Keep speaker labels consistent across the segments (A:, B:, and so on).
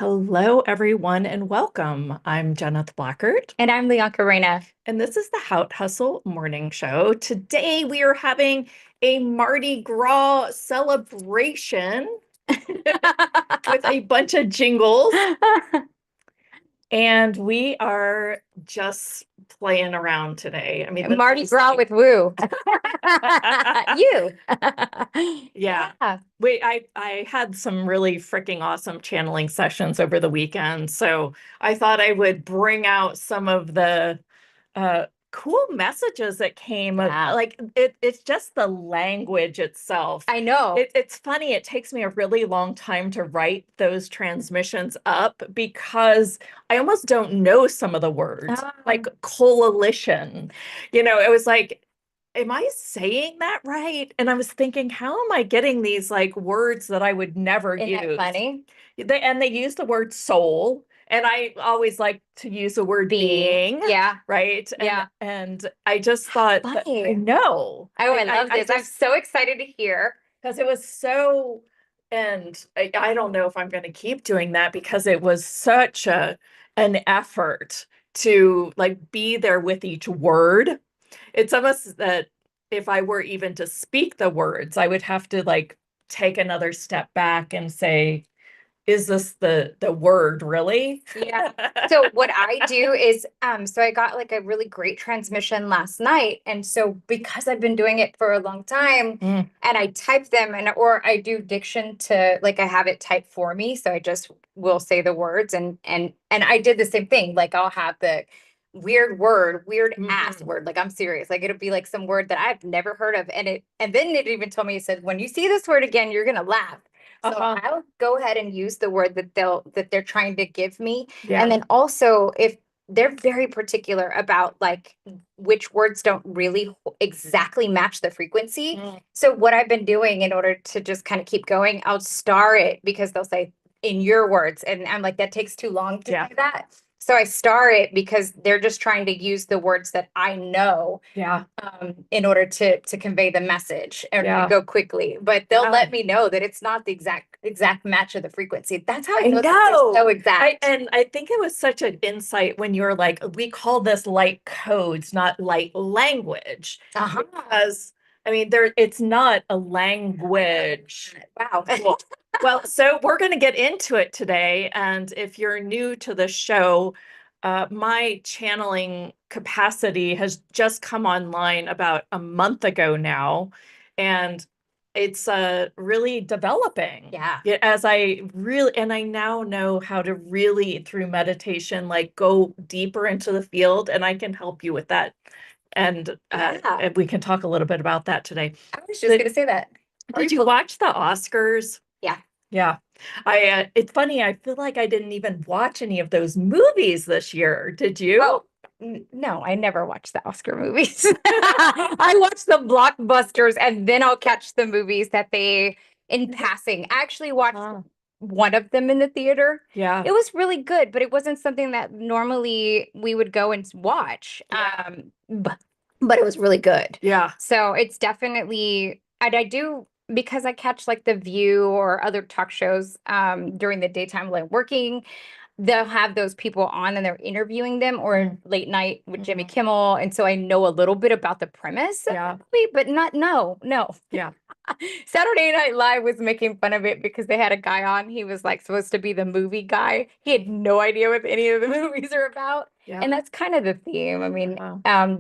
A: Hello, everyone, and welcome. I'm Jeneth Blackard,
B: And I'm Leonka Reyna.
A: and this is the Hout Hustle Morning Show. Today, we are having a Mardi Gras celebration with a bunch of jingles, and we are just playing around today. I mean, this
B: Mardi
A: is
B: Gras
A: like-
B: with Woo. You.
A: Yeah. I had some really freaking awesome channeling sessions over the weekend, so I thought I would bring out some of the cool messages that came.
B: Yeah.
A: Like it's just the language itself.
B: I know.
A: It's funny, it takes me a really long time to write those transmissions up because I almost don't know some of the words, like coalition. It was like, am I saying that right? And I was thinking, how am I getting these like words that I would never
B: Isn't that
A: use?
B: funny?
A: They use the word soul, and I always like to use the word being,
B: Yeah.
A: right?
B: Yeah.
A: And I just thought that, I
B: Funny.
A: know.
B: Oh, I love this. I'm so excited to hear.
A: Because it was so, and I don't know if I'm going to keep doing that because it was such an effort to like be there with each word. It's almost that if I were even to speak the words, I would have to like take another step back and say, is this the word really?
B: Yeah. So what I do is, so I got like a really great transmission last night. And so because I've been doing it for a long time
A: Mm.
B: and I type them or I do diction to like I have it typed for me. So I just will say the words and I did the same thing. Like I'll have the weird ass word. Like I'm serious. Like it'll be like some word that I've never heard of. And then it even told me, it said, when you see this word again, you're gonna laugh. So I'll go ahead and use the word that they're trying to give me.
A: Yeah.
B: And then also if they're very particular about like which words don't really exactly match the frequency. So what I've been doing in order to just kind of keep going, I'll star it because they'll say in your words. And I'm like, that takes too long to do that. So I star it because they're just trying to use the words that I know in order to convey the message and to go quickly. But they'll let me know that it's not the exact match of the frequency. That's how I know that they're so exact.
A: And I think it was such an insight when you're like, we call this light codes, not light language. Because I mean, it's not a language.
B: Wow.
A: Well, so we're going to get into it today. And if you're new to the show, my channeling capacity has just come online about a month ago now. And it's really developing.
B: Yeah.
A: As I really, and I now know how to really, through meditation, like go deeper into the field, and I can help you with that. And we can talk a little bit about that today.
B: I was just going to say that.
A: Did you watch the Oscars?
B: Yeah.
A: Yeah. It's funny, I feel like I didn't even watch any of those movies this year. Did you?
B: Oh, no, I never watch the Oscar movies. I watch the blockbusters and then I'll catch the movies that they in passing. I actually watched one of them in the theater.
A: Yeah.
B: It was really good, but it wasn't something that normally we would go and watch. But it was really good.
A: Yeah.
B: So it's definitely, and I do, because I catch like The View or other talk shows during the daytime while I'm working, they'll have those people on and they're interviewing them, or late night with Jimmy Kimmel. And so I know a little bit about the premise of the movie, but no.
A: Yeah.
B: Saturday Night Live was making fun of it because they had a guy on. He was like supposed to be the movie guy. He had no idea what any of the movies are about.
A: Yeah.
B: And that's kind of the theme. I mean,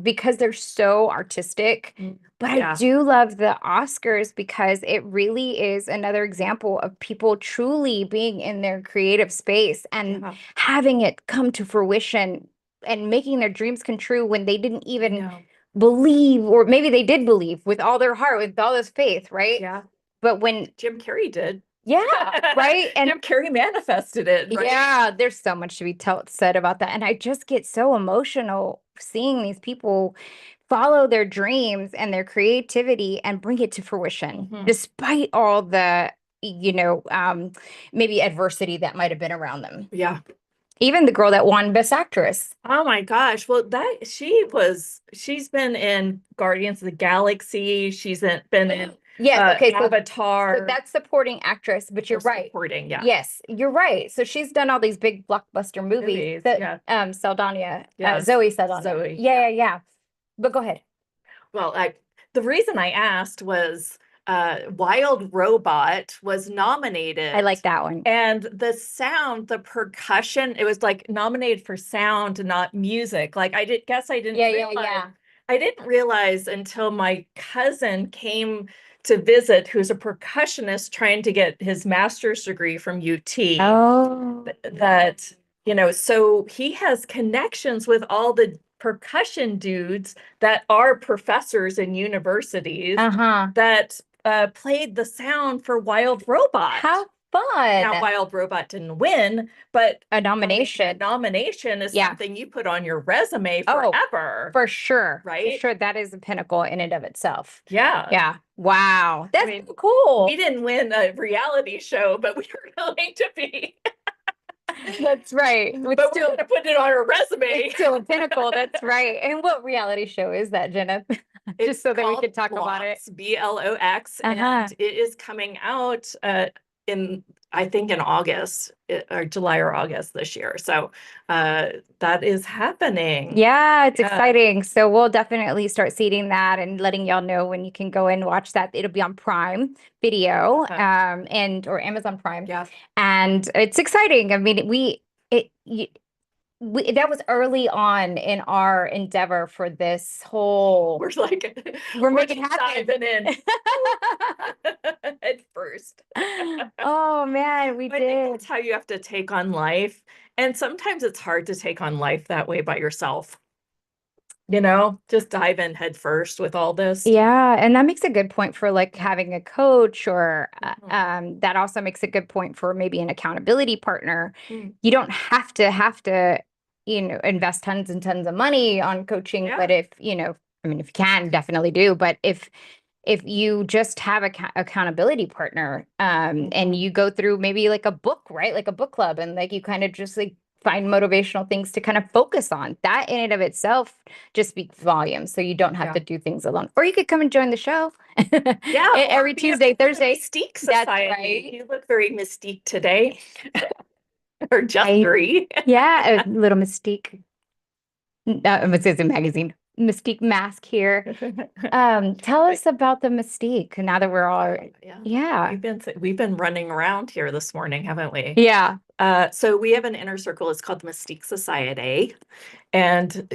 B: because they're so artistic. But I do love the Oscars because it really is another example of people truly being in their creative space and having it come to fruition and making their dreams come true when they didn't even believe, or maybe they did believe with all their heart, with all this faith, right?
A: Yeah.
B: But when
A: Jim Carrey did.
B: Yeah, right.
A: And Jim Carrey manifested it. Right?
B: Yeah, there's so much to be said about that. And I just get so emotional seeing these people follow their dreams and their creativity and bring it to fruition, despite all the, maybe adversity that might have been around them.
A: Yeah.
B: Even the girl that won Best Actress.
A: Oh my gosh. Well, she's been in Guardians of the Galaxy. She's been in
B: Yes, okay, so
A: Avatar.
B: that's supporting actress, but you're right.
A: Supporting, yeah.
B: Yes, you're right. So she's done all these big blockbuster movies that Saldana, Zoe Saldana.
A: Zoe.
B: Yeah. But go ahead.
A: Well, the reason I asked was Wild Robot was nominated.
B: I like that one.
A: And the sound, the percussion, it was like nominated for sound, not music. Like I didn't realize. I didn't realize until my cousin came to visit, who's a percussionist trying to get his master's degree from UT.
B: Oh.
A: That, so he has connections with all the percussion dudes that are professors in universities that played the sound for Wild Robot.
B: How fun.
A: Now, Wild Robot didn't win, but
B: a nomination.
A: Nomination is something you put on your resume forever.
B: For sure.
A: Right?
B: For sure. That is a pinnacle in and of itself.
A: Yeah.
B: Yeah. Wow. That's cool.
A: We didn't win a reality show, but we were going to be.
B: That's right.
A: But still, we're going to put it on our resume.
B: It's still a pinnacle. That's right. And what reality show is that, Jenna? Just so that we could talk about it.
A: BLOX. And it is coming out I think in August or July or August this year. So that is happening.
B: Yeah, it's exciting. So we'll definitely start seeding that and letting y'all know when you can go and watch that. It'll be on Prime Video or Amazon Prime.
A: Yeah.
B: And it's exciting. I mean, that was early on in our endeavor for this whole.
A: We're making it happen. Diving in at first.
B: Oh man, we did.
A: That's how you have to take on life, and sometimes it's hard to take on life that way by yourself. Just dive in head first with all this.
B: Yeah, and that makes a good point for like having a coach, or that also makes a good point for maybe an accountability partner. You don't have to invest tons and tons of money on coaching, but if if you can, definitely do. But if you just have accountability partner, and you go through maybe like a book, right? Like a book club, and like you kind of just like find motivational things to kind of focus on, that in and of itself just speaks volumes. So you don't have to do things alone. Or you could come and join the show. Every Tuesday, Thursday.
A: Mystique Society. That's right. You look very Mystique today. Or just three.
B: Yeah, a little Mystique. It's a magazine. Mystique mask here. Tell us about the Mystique now that we're all
A: we've been running around here this morning, haven't we?
B: Yeah.
A: So we have an inner circle. It's called the Mystique Society. And,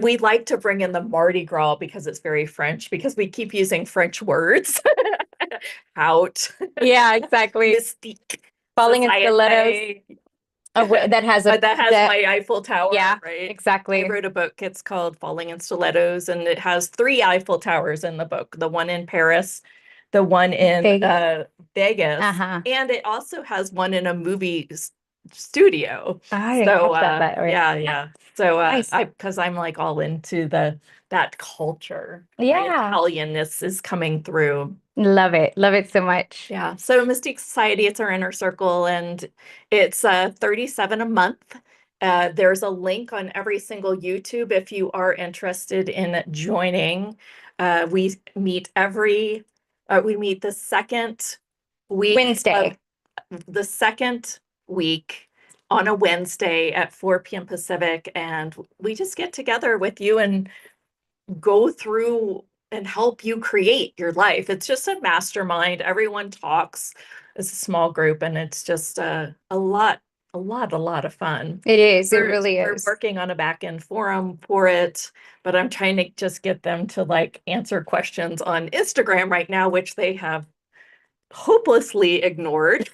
A: we like to bring in the Mardi Gras because it's very French, because we keep using French words. Out.
B: Yeah, exactly.
A: Mystique.
B: Falling in stilettos. That has
A: my Eiffel Tower.
B: Yeah,
A: right.
B: Exactly.
A: I wrote a book. It's called Falling in Stilettos, and it has 3 Eiffel Towers in the book. The one in Paris, the one in Vegas, and it also has one in a movie studio.
B: I didn't catch that, right?
A: Yeah. So
B: nice.
A: because I'm like all into that culture.
B: Yeah.
A: My Italianness is coming through.
B: Love it so much.
A: Yeah. So Mystique Society, it's our inner circle, and it's $37 a month. There's a link on every single YouTube if you are interested in joining. We meet the second week.
B: Wednesday.
A: The second week on a Wednesday at 4 p.m. Pacific, and we just get together with you and go through and help you create your life. It's just a mastermind. Everyone talks. It's a small group, and it's just a lot of fun.
B: It is. It really is.
A: We're working on a back-end forum for it, but I'm trying to just get them to like answer questions on Instagram right now, which they have hopelessly ignored.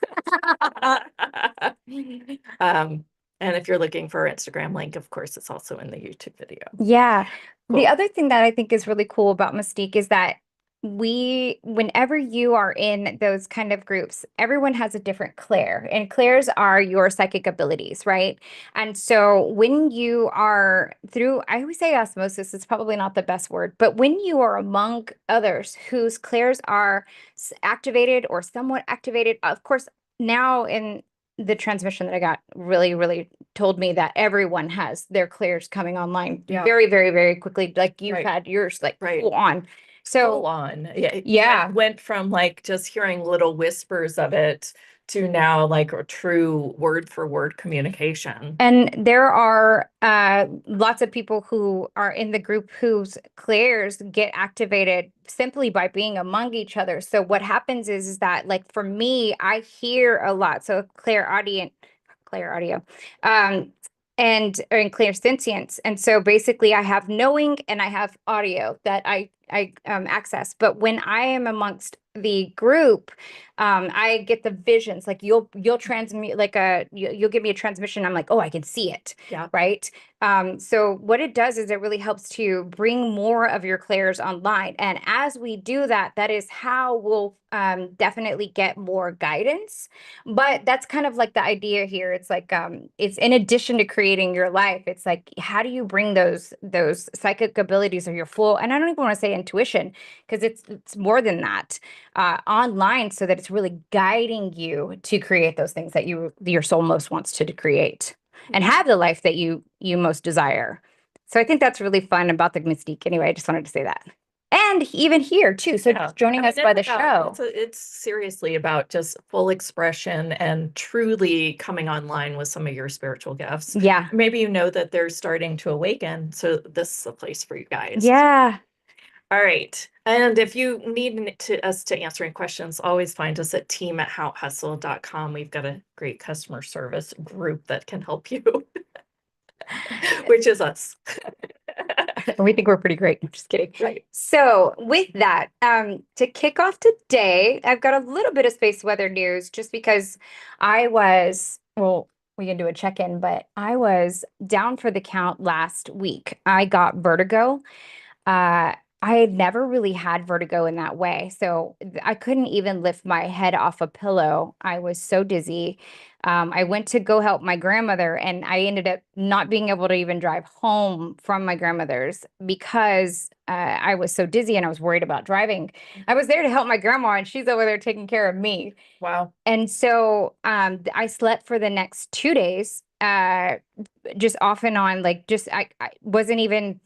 A: And if you're looking for our Instagram link, of course, it's also in the YouTube video.
B: Yeah. Cool. The other thing that I think is really cool about Mystique is that whenever you are in those kind of groups, everyone has a different clair, and clairs are your psychic abilities, right? And so when you are through, I always say osmosis, it's probably not the best word, but when you are among others whose clairs are activated or somewhat activated, of course, now in the transmission that I got really, really told me that everyone has their clairs coming online very, very, very quickly. Like you've had yours like full on.
A: full
B: So
A: on. It
B: yeah.
A: went from like just hearing little whispers of it to now like a true word for word communication.
B: And there are lots of people who are in the group whose clairs get activated simply by being among each other. So what happens is that, like for me, I hear a lot. So clair audio, um, and or in clairsentience. And so basically, I have knowing and I have audio that I access. But when I am amongst the group, I get the visions. Like you'll transmit like you'll give me a transmission. I'm like, oh, I can see it.
A: Yeah.
B: Right. So what it does is it really helps to bring more of your clairs online. And as we do that, that is how we'll definitely get more guidance. But that's kind of like the idea here. It's like it's in addition to creating your life, it's like how do you bring those psychic abilities of your full, and I don't even want to say intuition, because it's more than that, online, so that it's really guiding you to create those things that your soul most wants to create and have the life that you most desire. So I think that's really fun about the Mystique. Anyway, I just wanted to say that. And even here too. So
A: Yeah.
B: joining us by the show.
A: It's seriously about just full expression and truly coming online with some of your spiritual gifts.
B: Yeah.
A: Maybe you know that they're starting to awaken, so this is a place for you guys.
B: Yeah.
A: All right. And if you need us to answer any questions, always find us at team@houthustle.com. We've got a great customer service group that can help you, which is us.
B: We think we're pretty great. I'm just kidding.
A: Right.
B: So with that, to kick off today, I've got a little bit of space weather news just because well, we can do a check-in, but I was down for the count last week. I got vertigo. I had never really had vertigo in that way. So I couldn't even lift my head off a pillow. I was so dizzy. I went to go help my grandmother, and I ended up not being able to even drive home from my grandmother's because I was so dizzy and I was worried about driving. I was there to help my grandma, and she's over there taking care of me.
A: Wow.
B: And so I slept for the next 2 days, just off and on, like just I wasn't even,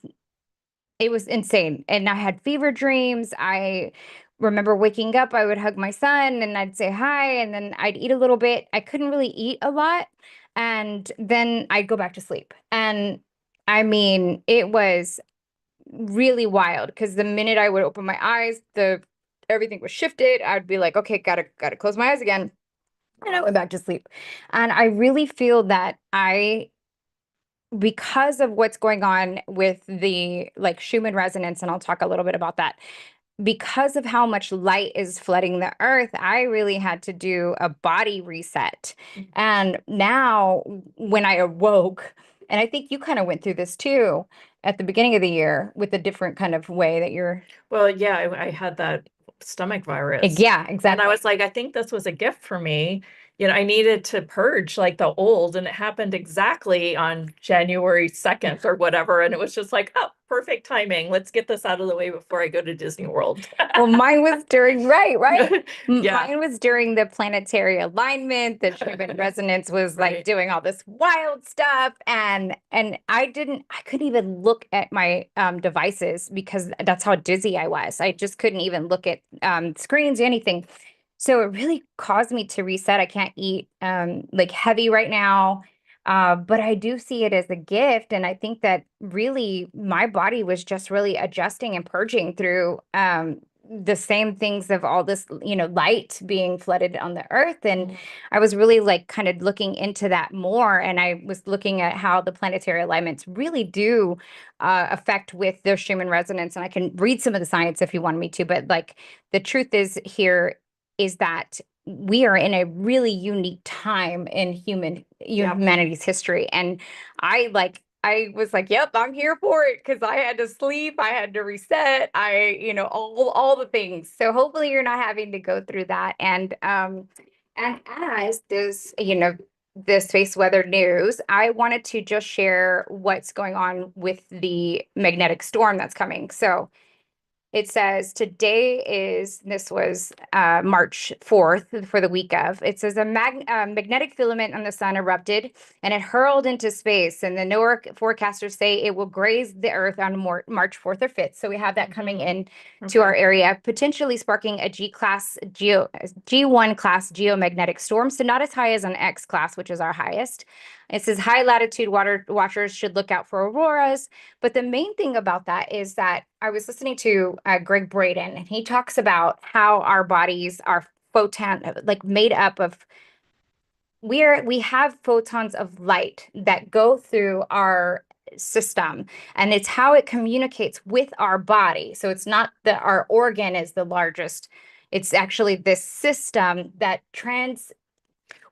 B: it was insane. And I had fever dreams. I remember waking up, I would hug my son and I'd say hi, and then I'd eat a little bit. I couldn't really eat a lot. And then I'd go back to sleep. And I mean, it was really wild because the minute I would open my eyes, the everything was shifted. I'd be like, okay, gotta close my eyes again. And I went back to sleep. And I really feel that because of what's going on with the like Schumann resonance, and I'll talk a little bit about that, because of how much light is flooding the earth, I really had to do a body reset. And now when I awoke, and I think you kind of went through this too at the beginning of the year with a different kind of way that you're.
A: Well, yeah, I had that stomach virus.
B: Yeah, exactly.
A: And I was like, I think this was a gift for me. I needed to purge like the old, and it happened exactly on January 2nd or whatever. And it was just like, oh, perfect timing. Let's get this out of the way before I go to Disney World.
B: Well, mine was during, right.
A: Yeah.
B: Mine was during the planetary alignment. The Schumann resonance was like
A: Right.
B: doing all this wild stuff. And I couldn't even look at my devices because that's how dizzy I was. I just couldn't even look at screens or anything. So it really caused me to reset. I can't eat like heavy right now. But I do see it as a gift. And I think that really my body was just really adjusting and purging through the same things of all this, light being flooded on the earth. And I was really like kind of looking into that more. And I was looking at how the planetary alignments really do affect with the Schumann resonance. And I can read some of the science if you want me to, but like the truth is that we are in a really unique time in humanity's history. And I was like, yep, I'm here for it because I had to sleep, I had to reset, all the things. So hopefully you're not having to go through that. And as this, the space weather news, I wanted to just share what's going on with the magnetic storm that's coming. So It says this was March 4th for the week of. It says a magnetic filament on the sun erupted and it hurled into space. And the NOAA forecasters say it will graze the Earth on March 4th or 5th. So we have that coming in to our area, potentially sparking a G1 class geomagnetic storm. So not as high as an X class, which is our highest. It says high latitude water watchers should look out for auroras. But the main thing about that is that I was listening to Greg Braden, and he talks about how our bodies are like made up of we have photons of light that go through our system, and it's how it communicates with our body. So it's not that our organ is the largest. It's actually this system that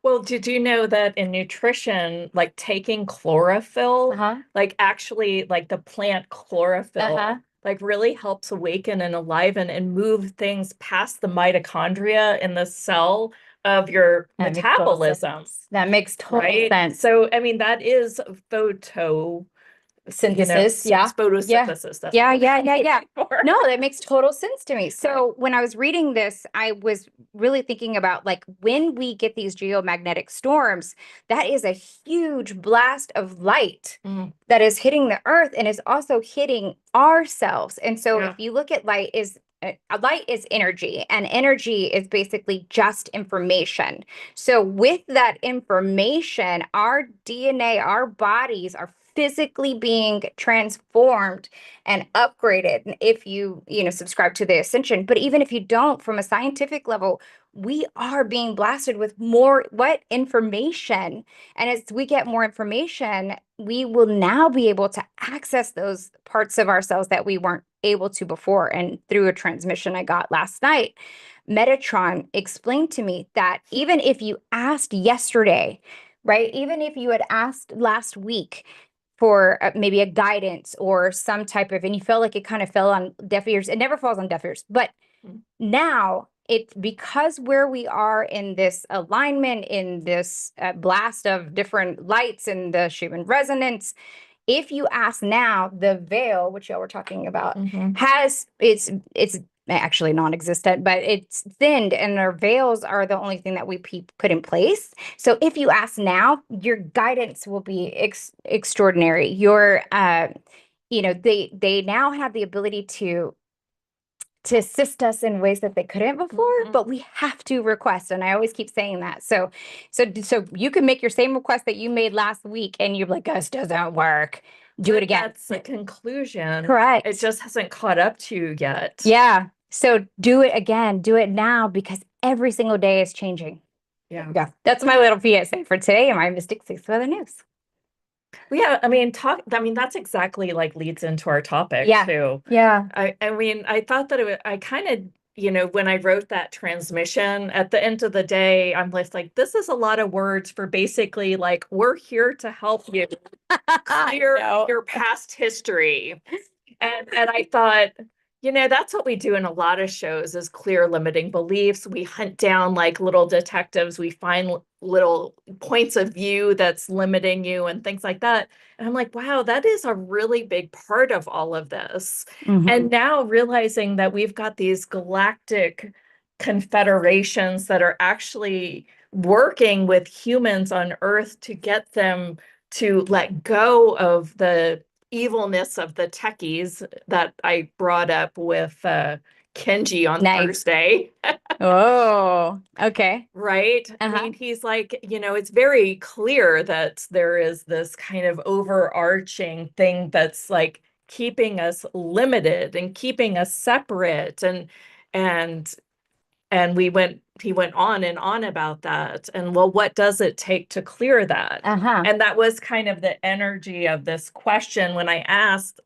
A: Well, did you know that in nutrition, like taking chlorophyll, like actually like the plant chlorophyll, like really helps awaken and aliven and move things past the mitochondria in the cell of your metabolism.
B: That makes total sense.
A: So, I mean, that is photosynthesis. Photosynthesis. That's
B: Yeah. No, that makes total sense to me. So when I was reading this, I was really thinking about like when we get these geomagnetic storms, that is a huge blast of light that is hitting the earth and is also hitting ourselves. And so if you look at light is energy, and energy is basically just information. So with that information, our DNA, our bodies are physically being transformed and upgraded. And if you subscribe to the ascension, but even if you don't, from a scientific level, we are being blasted with more information. And as we get more information, we will now be able to access those parts of ourselves that we weren't able to before. And through a transmission I got last night, Metatron explained to me that even if you asked yesterday, right, even if you had asked last week for maybe a guidance or some type of, and you felt like it kind of fell on deaf ears, it never falls on deaf ears. But now it's because where we are in this alignment, in this blast of different lights and the Schumann resonance, if you ask now, the veil, which y'all were talking about, it's actually non-existent, but it's thinned, and our veils are the only thing that we put in place. So if you ask now, your guidance will be extraordinary. Your they now have the ability to assist us in ways that they couldn't before, but we have to request. And I always keep saying that. So you can make your same request that you made last week and you're like, this doesn't work. Do it again.
A: That's the conclusion.
B: Correct.
A: It just hasn't caught up to you yet.
B: Yeah. So do it again. Do it now, because every single day is changing.
A: Yeah.
B: That's my little PSA for today in my Mystic 6 Weather News.
A: Well, yeah, I mean, that's exactly like leads into our topic too.
B: Yeah.
A: I mean, I thought that I kind of, when I wrote that transmission at the end of the day, I'm like, this is a lot of words for basically like, we're here to help you clear your past history. And I thought, that's what we do in a lot of shows is clear limiting beliefs. We hunt down like little detectives. We find little points of view that's limiting you and things like that. And I'm like, wow, that is a really big part of all of this. And now realizing that we've got these galactic confederations that are actually working with humans on Earth to get them to let go of the evilness of the techies that I brought up with Kenji on Thursday.
B: Oh, okay.
A: Right? I mean, he's like, it's very clear that there is this kind of overarching thing that's like keeping us limited and keeping us separate. And he went on and on about that. And well, what does it take to clear that? And that was kind of the energy of this question when I asked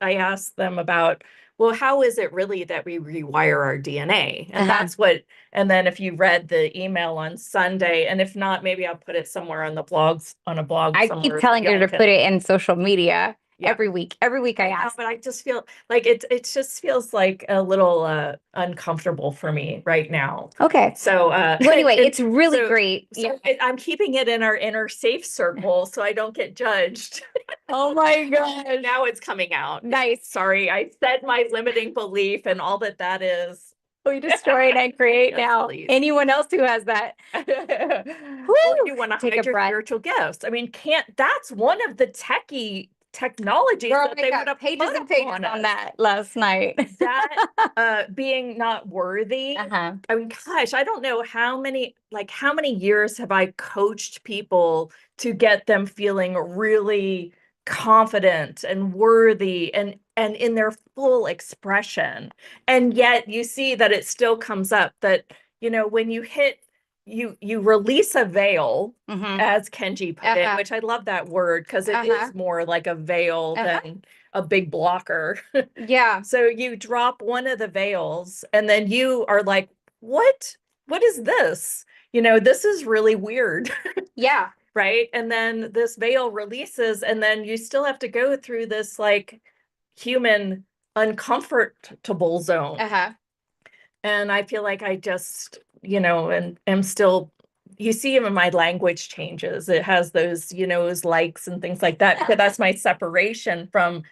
A: them about, well, how is it really that we rewire our DNA? And that's what, and then if you read the email on Sunday, and if not, maybe I'll put it somewhere on the blogs, on a blog.
B: I keep telling you to put it in social media.
A: Yeah.
B: Every week I
A: I know,
B: ask.
A: but I just feel like it just feels like a little uncomfortable for me right now.
B: Okay.
A: So
B: Well, anyway,
A: and
B: it's really
A: so
B: great.
A: so I'm keeping it in our inner safe circle so I don't get judged.
B: Oh my gosh.
A: Now it's coming out.
B: Nice.
A: Sorry, I said my limiting belief and all that is.
B: We destroy and I create
A: Yes,
B: now.
A: please.
B: Anyone else who has that.
A: Or you want to
B: Take
A: hide
B: a
A: your
B: breath.
A: spiritual gifts. I mean, that's one of the technologies
B: Girl,
A: that
B: I
A: they
B: got
A: would have
B: pages
A: put
B: and pages
A: upon
B: on
A: us.
B: that last night.
A: That being not worthy.
B: Uh-huh.
A: I mean, gosh, I don't know how many years have I coached people to get them feeling really confident and worthy and in their full expression. And yet you see that it still comes up that, when you release a veil,
B: Mhm.
A: as Kenji put it, which I love that word because it is more like a veil than a big blocker.
B: Yeah.
A: So you drop one of the veils and then you are like, what is this? This is really weird.
B: Yeah.
A: Right. And then this veil releases, and then you still have to go through this like human uncomfortable zone. And I feel like I just, and am still, you see even my language changes. It has those, likes and things like that. But that's my separation from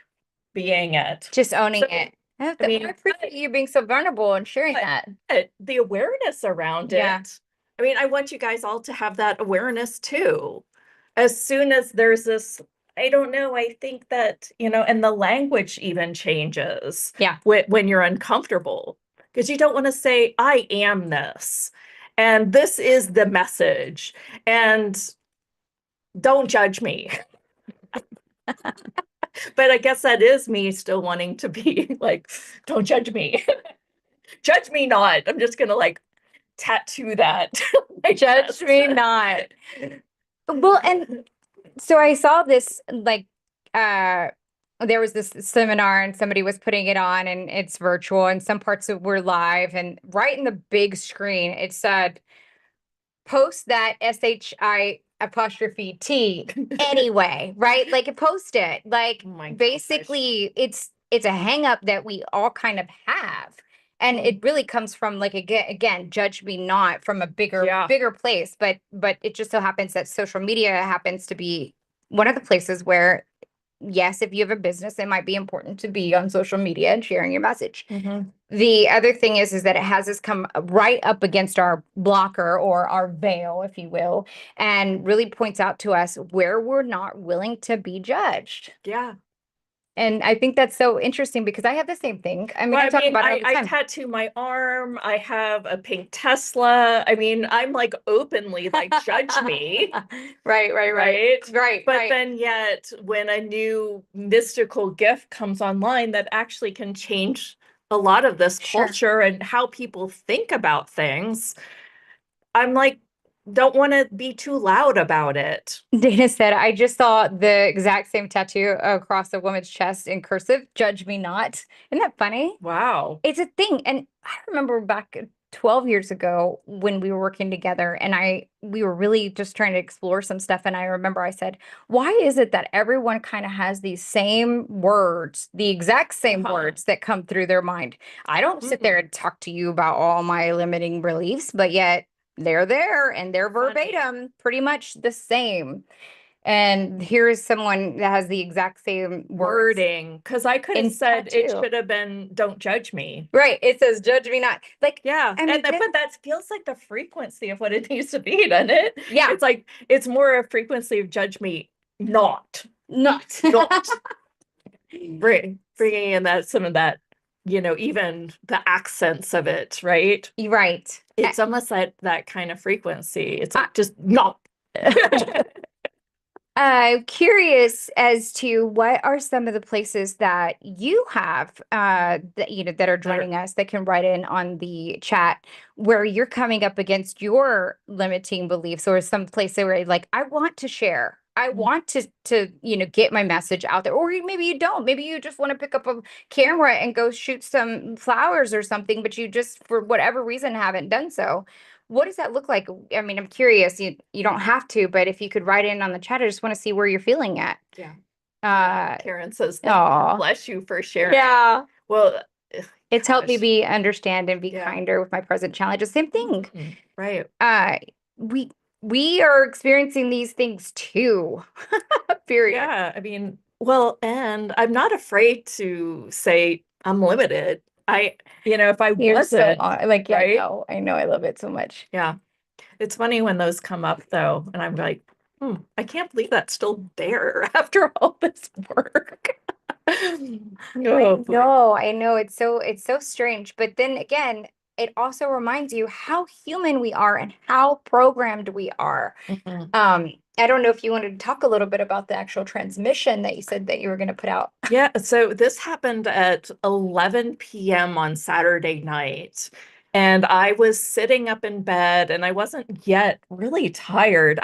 A: being it.
B: Just owning
A: So,
B: it. I
A: mean,
B: appreciate you being so vulnerable and sharing that.
A: the awareness around it. I mean, I want you guys all to have that awareness too. As soon as there's this, I don't know, I think that, and the language even changes.
B: Yeah.
A: When you're uncomfortable, because you don't want to say, I am this, and this is the message, and don't judge me. But I guess that is me still wanting to be like, don't judge me. Judge me not. I'm just gonna like tattoo that.
B: Judge me not. Well, and so I saw this like there was this seminar and somebody was putting it on and it's virtual and some parts of were live, and right in the big screen it said post that SHI apostrophe T anyway, right? Like post it. Like basically it's a hang up that we all kind of have. And it really comes from like again, judge me not, from a bigger place. But it just so happens that social media happens to be one of the places where, yes, if you have a business, it might be important to be on social media and sharing your message. The other thing is that it has us come right up against our blocker or our veil, if you will, and really points out to us where we're not willing to be judged.
A: Yeah.
B: And I think that's so interesting because I have the same thing. I mean, I talk about it all the time.
A: I tattoo my arm. I have a pink Tesla. I mean, I'm like openly like, judge me. Right. But then yet when a new mystical gift comes online that actually can change a lot of this culture and how people think about things, I'm like, don't want to be too loud about it.
B: Dana said, I just saw the exact same tattoo across a woman's chest in cursive, judge me not. Isn't that funny?
A: Wow.
B: It's a thing. And I remember back 12 years ago when we were working together and we were really just trying to explore some stuff. And I remember I said, why is it that everyone kind of has these same words, the exact same words that come through their mind? I don't sit there and talk to you about all my limiting beliefs, but yet they're there and they're verbatim, pretty much the same. And here's someone that has the exact same
A: wording, because I could have said it should have been don't judge me.
B: Right. It says judge me not. Like,
A: yeah. I mean, but that feels like the frequency of what it needs to be, doesn't it? Yeah. It's like it's more a frequency of judge me not. Bringing in some of that, even the accents of it, right?
B: Right.
A: It's almost like that kind of frequency. It's like just not.
B: I'm curious as to what are some of the places that you have that are joining us that can write in on the chat where you're coming up against your limiting beliefs, or some place where like, I want to share. I want to get my message out there. Or maybe you don't. Maybe you just want to pick up a camera and go shoot some flowers or something, but you just, for whatever reason, haven't done so. What does that look like? I mean, I'm curious. You don't have to, but if you could write in on the chat, I just want to see where you're feeling at.
A: Yeah. Karen says, thank
B: Oh,
A: bless you for sharing.
B: yeah.
A: Well,
B: It's helped me
A: gosh.
B: understand and be
A: Yeah.
B: kinder with my present challenges. Same thing.
A: Right.
B: Uh, we we are experiencing these things too. Period.
A: Yeah. I mean, well, and I'm not afraid to say I'm limited. If I
B: You're so
A: wasn't,
B: like, yeah,
A: right?
B: I know, I love it so much.
A: Yeah. It's funny when those come up though, and I'm like, I can't believe that's still there after all this work. Oh boy.
B: I know. It's so strange. But then again, it also reminds you how human we are and how programmed we are.
A: Mhm.
B: I don't know if you wanted to talk a little bit about the actual transmission that you said that you were going to put out.
A: Yeah, so this happened at 11 p.m. on Saturday night. And I was sitting up in bed and I wasn't yet really tired.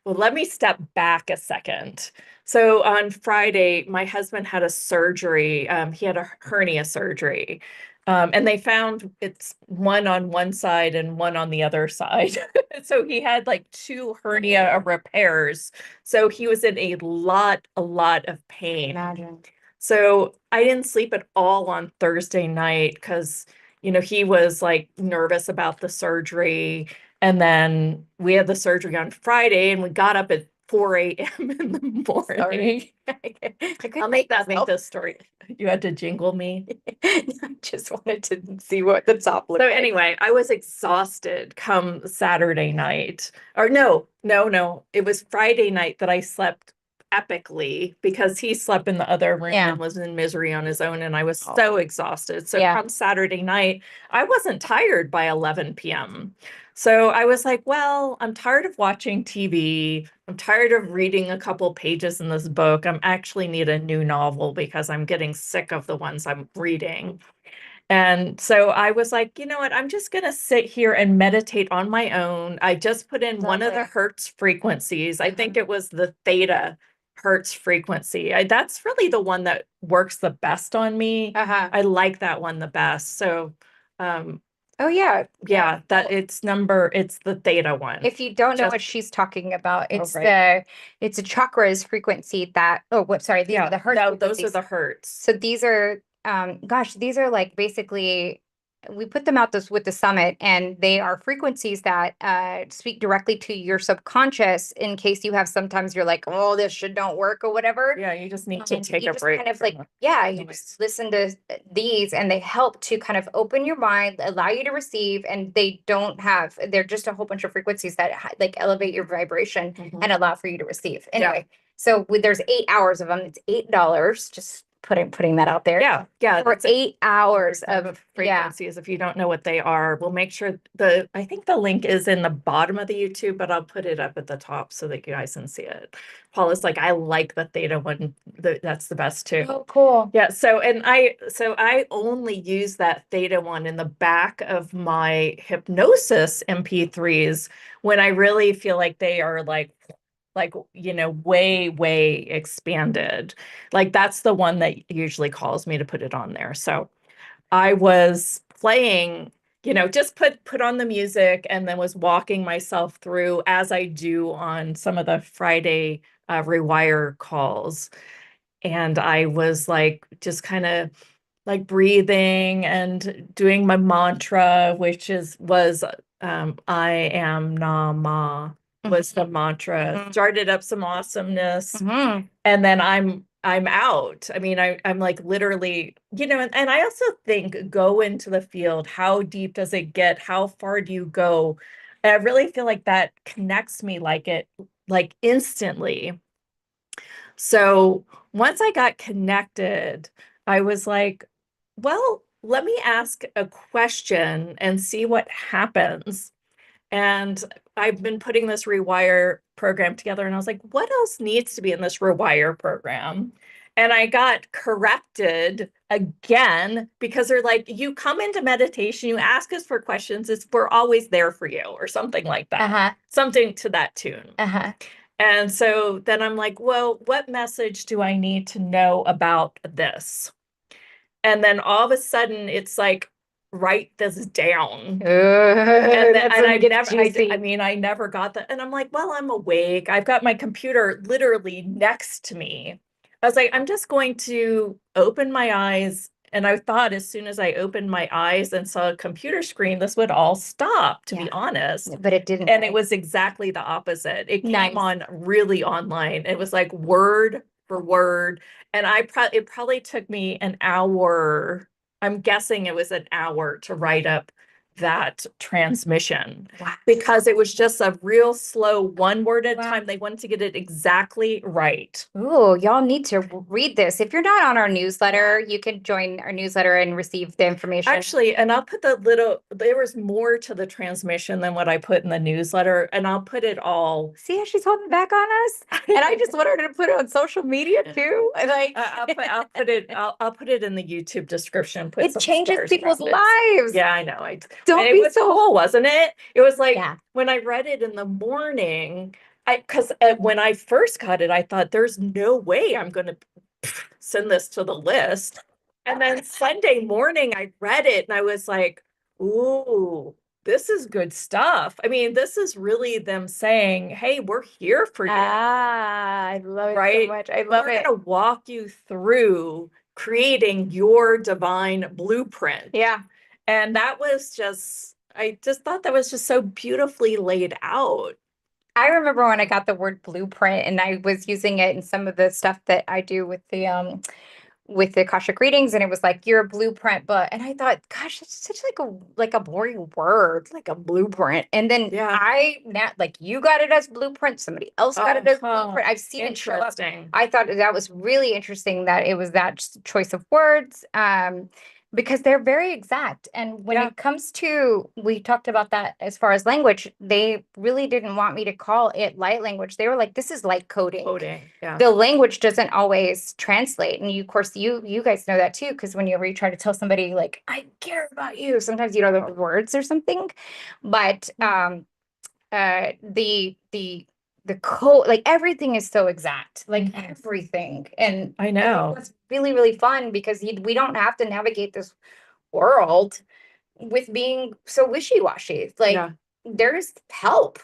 A: Well, let me step back a second. So on Friday, my husband had a surgery. He had a hernia surgery. And they found it's one on one side and one on the other side. So he had like two hernia repairs. So he was in a lot of pain.
B: Imagine.
A: So I didn't sleep at all on Thursday night because, he was like nervous about the surgery. And then we had the surgery on Friday and we got up at 4 a.m. in the morning. I'll make this story. You had to jingle me.
B: I just wanted to see what the top looked
A: So
B: like.
A: anyway, I was exhausted come Saturday night. Or no, no, no. It was Friday night that I slept epically because he slept in the other room
B: Yeah.
A: and was in misery on his own, and I was
B: Oh.
A: so exhausted. So
B: Yeah.
A: come Saturday night, I wasn't tired by 11 p.m. So I was like, well, I'm tired of watching TV. I'm tired of reading a couple pages in this book. I'm actually need a new novel because I'm getting sick of the ones I'm reading. And so I was like, you know what? I'm just going to sit here and meditate on my own. I just put in one of the Hertz frequencies. I think it was the theta Hertz frequency. That's really the one that works the best on me. I like that one the best. So,
B: Oh yeah.
A: yeah, it's the theta one.
B: If you don't know
A: Just-
B: what she's talking about, it's
A: right.
B: it's a chakras frequency that, oh, what, sorry, these are the Hertz
A: No, those are
B: frequencies.
A: the Hertz.
B: So these are, gosh, these are like basically, we put them out this with the summit, and they are frequencies that speak directly to your subconscious in case you have sometimes you're like, oh, this shit don't work or whatever.
A: Yeah, you just need to
B: And
A: take
B: you
A: a
B: just
A: break
B: kind of
A: from
B: like,
A: the
B: yeah, you
A: noise.
B: just listen to these and they help to kind of open your mind, allow you to receive, and they're just a whole bunch of frequencies that like elevate your vibration and allow for you to receive. Anyway, so there's 8 hours of them. It's $8. Just putting that out there.
A: Yeah, yeah.
B: For 8 hours of
A: frequencies. If you don't know what they are, we'll make sure I think the link is in the bottom of the YouTube, but I'll put it up at the top so that you guys can see it. Paul is like, I like the theta one. That's the best too.
B: Oh, cool.
A: Yeah. So I only use that theta one in the back of my hypnosis MP3s when I really feel like they are like way expanded. Like that's the one that usually calls me to put it on there. So I was playing, just put on the music and then was walking myself through as I do on some of the Friday rewire calls. And I was like just kind of like breathing and doing my mantra, which was I am Nama was the mantra. Started up some awesomeness, and then I'm out. I mean, I'm like literally, and I also think go into the field. How deep does it get? How far do you go? And I really feel like that connects me like instantly. So once I got connected, I was like, well, let me ask a question and see what happens. And I've been putting this rewire program together, and I was like, what else needs to be in this rewire program? And I got corrected again because they're like, you come into meditation, you ask us for questions, we're always there for you, or something like that. Something to that tune. And so then I'm like, well, what message do I need to know about this? And then all of a sudden it's like write this down.
B: That's
A: And
B: when it
A: I've
B: gets
A: never, I
B: juicy.
A: mean, I never got that. And I'm like, well, I'm awake. I've got my computer literally next to me. I was like, I'm just going to open my eyes. And I thought as soon as I opened my eyes and saw a computer screen, this would all stop, to
B: Yeah.
A: be honest.
B: But it didn't.
A: And it was exactly the opposite. It came
B: Nice.
A: on really online. It was like word for word. And it probably took me an hour. I'm guessing it was an hour to write up that transmission.
B: Wow.
A: Because it was just a real slow one word at a
B: Wow.
A: time. They wanted to get it exactly right.
B: Ooh, y'all need to read this. If you're not on our newsletter, you can join our newsletter and receive the information.
A: Actually, and I'll put there was more to the transmission than what I put in the newsletter, and I'll put it all.
B: See how she's holding back on us? And I just want her to put it on social media too. Like
A: I'll put it in the YouTube description. Put
B: it
A: some
B: changes
A: stars
B: people's
A: around it.
B: lives.
A: Yeah, I know.
B: Don't
A: it
B: be
A: was
B: so
A: cool, wasn't it? It was like
B: Yeah.
A: when I read it in the morning, because when I first got it, I thought there's no way I'm going to send this to the list. And then Sunday morning, I read it and I was like, ooh, this is good stuff. I mean, this is really them saying, hey, we're here for you.
B: I love it so
A: Right?
B: much. I love
A: We're
B: it.
A: going to walk you through creating your divine blueprint.
B: Yeah.
A: And that was I just thought that was just so beautifully laid out.
B: I remember when I got the word blueprint and I was using it in some of the stuff that I do with the Akashic readings, and it was like, you're a blueprint, and I thought, gosh, it's such like a boring word, like a blueprint. And then like you got it as blueprint, somebody else got it as blueprint. I've seen it show up. I thought that was really interesting that it was that choice of words. Because they're very exact. And when it comes to, we talked about that as far as language, they really didn't want me to call it light language. They were like, this is light coding.
A: Yeah.
B: The language doesn't always translate. And of course, you guys know that too, because whenever you try to tell somebody like, I care about you, sometimes you don't know the words or something. But the code, like everything is so exact, like everything. And
A: I know
B: it's really, really fun because we don't have to navigate this world with being so wishy-washy. Like there's help.